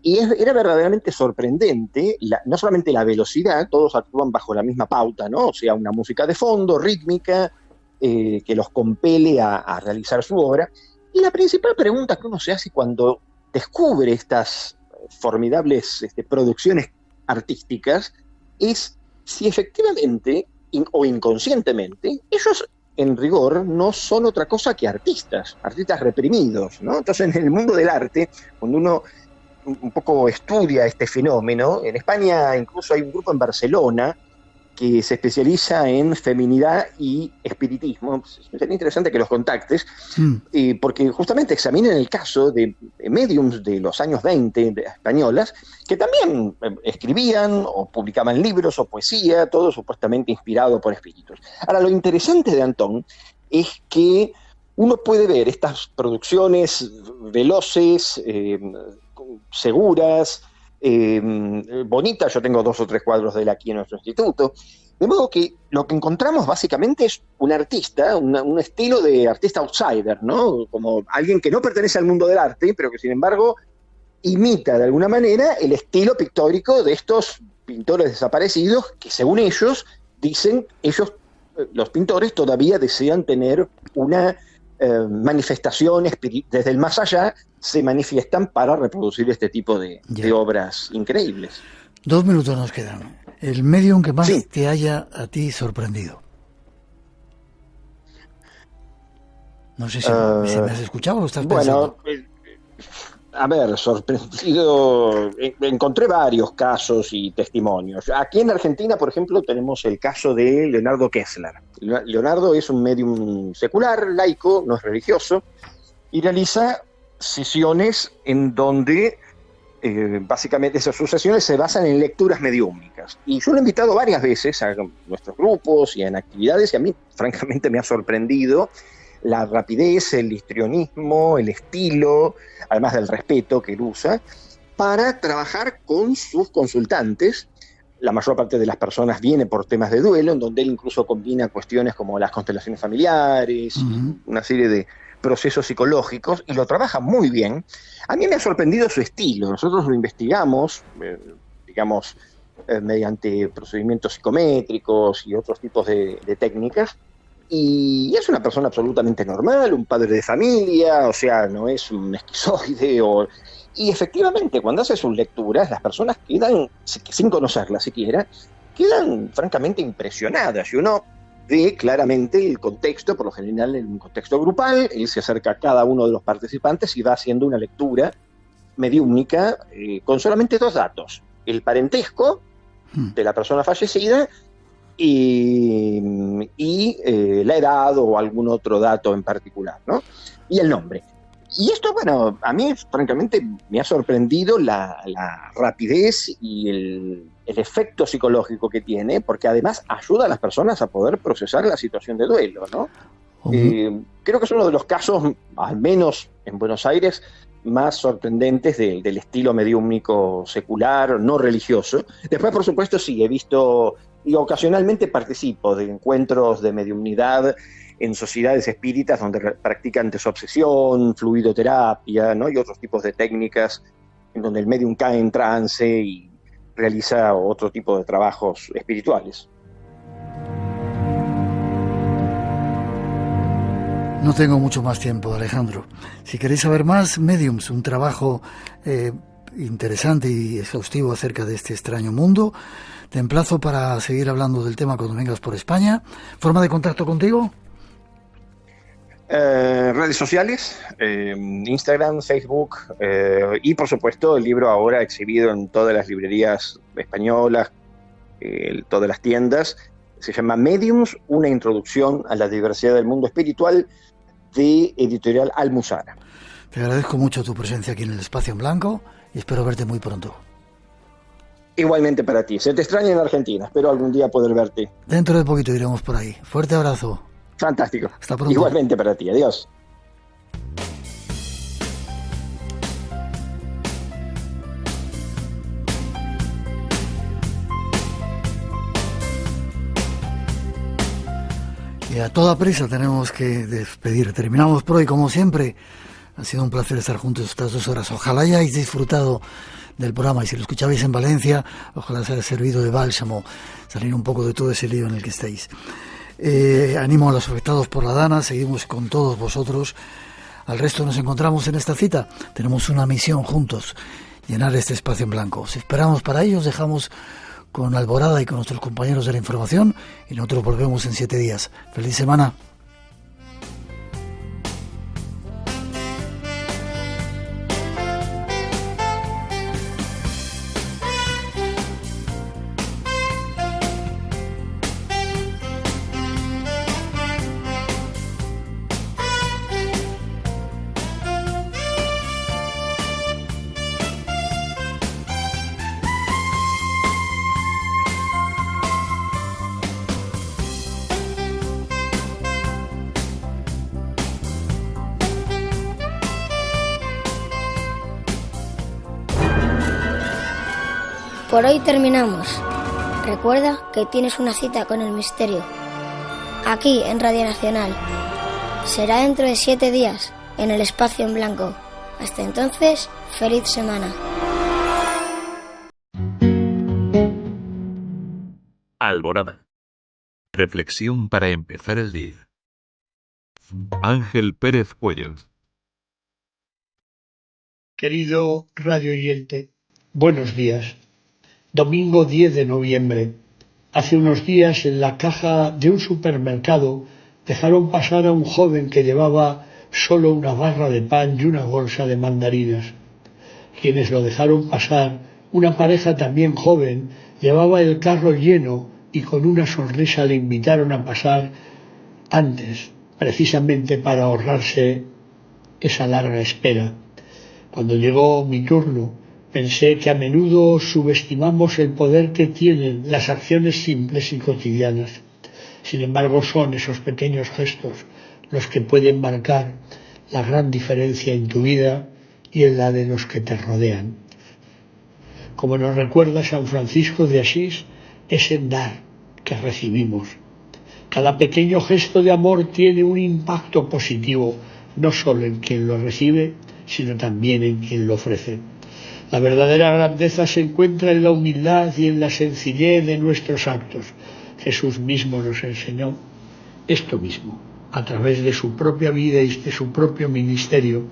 [SPEAKER 14] era verdaderamente sorprendente, no solamente la velocidad, todos actúan bajo la misma pauta, ¿no? O sea, una música de fondo, rítmica, que los compele a realizar su obra. Y la principal pregunta que uno se hace cuando descubre estas formidables producciones artísticas es si efectivamente o inconscientemente ellos en rigor no son otra cosa que artistas reprimidos, ¿no? Entonces en el mundo del arte, cuando uno un poco estudia este fenómeno, en España incluso hay un grupo en Barcelona que se especializa en feminidad y espiritismo. Sería interesante que los contactes, porque justamente examinan el caso de médiums de los años 20 de españolas, que también escribían o publicaban libros o poesía, todo supuestamente inspirado por espíritus. Ahora, lo interesante de Antón es que uno puede ver estas producciones veloces, seguras, bonitas. Yo tengo 2 o 3 cuadros de él aquí en nuestro instituto, de modo que lo que encontramos básicamente es un artista, un estilo de artista outsider, ¿no? Como alguien que no pertenece al mundo del arte, pero que sin embargo imita de alguna manera el estilo pictórico de estos pintores desaparecidos que, según ellos, dicen, los pintores todavía desean tener una manifestación desde el más allá, se manifiestan para reproducir este tipo de obras increíbles.
[SPEAKER 3] 2 minutos nos quedan. El medium que más te haya a ti sorprendido. No sé si me has escuchado o lo estás pensando.
[SPEAKER 14] Bueno, a ver, sorprendido, encontré varios casos y testimonios. Aquí en Argentina, por ejemplo, tenemos el caso de Leonardo Kessler. Leonardo es un medium secular, laico, no es religioso, y realiza sesiones en donde básicamente esas sesiones se basan en lecturas mediúmnicas. Y yo lo he invitado varias veces a nuestros grupos y en actividades, y a mí francamente me ha sorprendido la rapidez, el histrionismo, el estilo, además del respeto que él usa, para trabajar con sus consultantes. La mayor parte de las personas viene por temas de duelo, en donde él incluso combina cuestiones como las constelaciones familiares, una serie de procesos psicológicos, y lo trabaja muy bien. A mí me ha sorprendido su estilo. Nosotros lo investigamos, mediante procedimientos psicométricos y otros tipos de técnicas, y es una persona absolutamente normal, un padre de familia, o sea, no es un esquizoide. Y efectivamente, cuando hace sus lecturas, las personas quedan, sin conocerla siquiera, quedan francamente impresionadas, y uno ve claramente el contexto, por lo general en un contexto grupal. Él se acerca a cada uno de los participantes y va haciendo una lectura mediúmnica con solamente 2 datos: el parentesco de la persona fallecida y la edad o algún otro dato en particular, ¿no? Y el nombre. Y esto, bueno, a mí francamente me ha sorprendido la rapidez y el efecto psicológico que tiene, porque además ayuda a las personas a poder procesar la situación de duelo, ¿no? Creo que es uno de los casos, al menos en Buenos Aires, más sorprendentes del estilo mediúmnico secular, no religioso. Después, por supuesto, sí, he visto y ocasionalmente participo de encuentros de mediumnidad en sociedades espíritas donde practican desobsesión, fluidoterapia, ¿no? Y otros tipos de técnicas en donde el medium cae en trance y realiza otro tipo de trabajos espirituales.
[SPEAKER 3] No tengo mucho más tiempo, Alejandro. Si queréis saber más, Mediums, un trabajo interesante y exhaustivo acerca de este extraño mundo, te emplazo para seguir hablando del tema cuando vengas por España. ¿Forma de contacto contigo?
[SPEAKER 14] Redes sociales, Instagram, Facebook, y por supuesto el libro ahora exhibido en todas las librerías españolas, todas las tiendas. Se llama Mediums, una introducción a la diversidad del mundo espiritual, de Editorial Almuzara.
[SPEAKER 3] Te agradezco mucho tu presencia aquí en el Espacio en Blanco y espero verte muy pronto.
[SPEAKER 14] Igualmente para ti. Se te extraña en Argentina. Espero algún día poder verte.
[SPEAKER 3] Dentro de poquito iremos por ahí. Fuerte abrazo.
[SPEAKER 14] Fantástico.
[SPEAKER 3] Hasta pronto.
[SPEAKER 14] Igualmente para ti. Adiós.
[SPEAKER 3] Y a toda prisa tenemos que despedir. Terminamos por hoy, como siempre. Ha sido un placer estar juntos estas 2 horas. Ojalá hayáis disfrutado del programa. Y si lo escuchabais en Valencia, ojalá os haya servido de bálsamo salir un poco de todo ese lío en el que estáis. Animo a los afectados por la Dana, seguimos con todos vosotros. Al resto nos encontramos en esta cita. Tenemos una misión juntos, llenar este espacio en blanco. Os esperamos para ello, os dejamos con Alborada y con nuestros compañeros de la información y nosotros volvemos en 7 días. ¡Feliz semana!
[SPEAKER 15] Por hoy terminamos. Recuerda que tienes una cita con el misterio, aquí en Radio Nacional. Será dentro de 7 días, en el espacio en blanco. Hasta entonces, feliz semana.
[SPEAKER 1] Alborada. Reflexión para empezar el día. Ángel Pérez Cuello.
[SPEAKER 16] Querido radio oyente, buenos días. Domingo 10 de noviembre. Hace unos días en la caja de un supermercado dejaron pasar a un joven que llevaba solo una barra de pan y una bolsa de mandarinas. Quienes lo dejaron pasar, una pareja también joven, llevaba el carro lleno y con una sonrisa le invitaron a pasar antes, precisamente para ahorrarse esa larga espera. Cuando llegó mi turno, pensé que a menudo subestimamos el poder que tienen las acciones simples y cotidianas. Sin embargo, son esos pequeños gestos los que pueden marcar la gran diferencia en tu vida y en la de los que te rodean. Como nos recuerda San Francisco de Asís, es en dar que recibimos. Cada pequeño gesto de amor tiene un impacto positivo, no solo en quien lo recibe, sino también en quien lo ofrece. La verdadera grandeza se encuentra en la humildad y en la sencillez de nuestros actos. Jesús mismo nos enseñó esto mismo, a través de su propia vida y de su propio ministerio.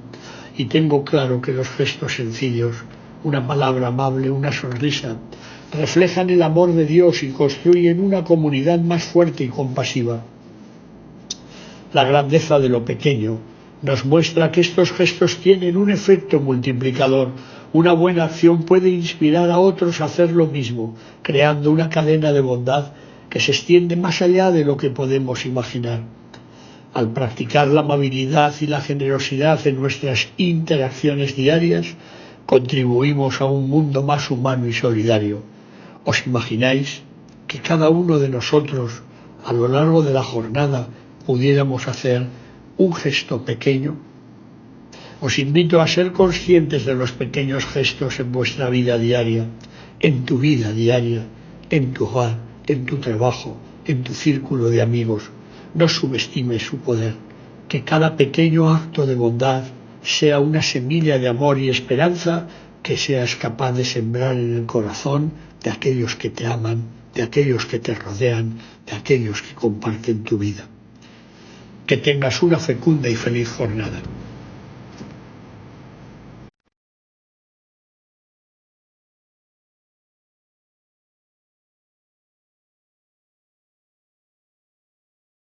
[SPEAKER 16] Y tengo claro que los gestos sencillos, una palabra amable, una sonrisa, reflejan el amor de Dios y construyen una comunidad más fuerte y compasiva. La grandeza de lo pequeño nos muestra que estos gestos tienen un efecto multiplicador. Una buena acción puede inspirar a otros a hacer lo mismo, creando una cadena de bondad que se extiende más allá de lo que podemos imaginar. Al practicar la amabilidad y la generosidad en nuestras interacciones diarias, contribuimos a un mundo más humano y solidario. ¿Os imagináis que cada uno de nosotros, a lo largo de la jornada, pudiéramos hacer un gesto pequeño? Os invito a ser conscientes de los pequeños gestos en vuestra vida diaria, en tu vida diaria, en tu hogar, en tu trabajo, en tu círculo de amigos. No subestimes su poder. Que cada pequeño acto de bondad sea una semilla de amor y esperanza que seas capaz de sembrar en el corazón de aquellos que te aman, de aquellos que te rodean, de aquellos que comparten tu vida. Que tengas una fecunda y feliz jornada.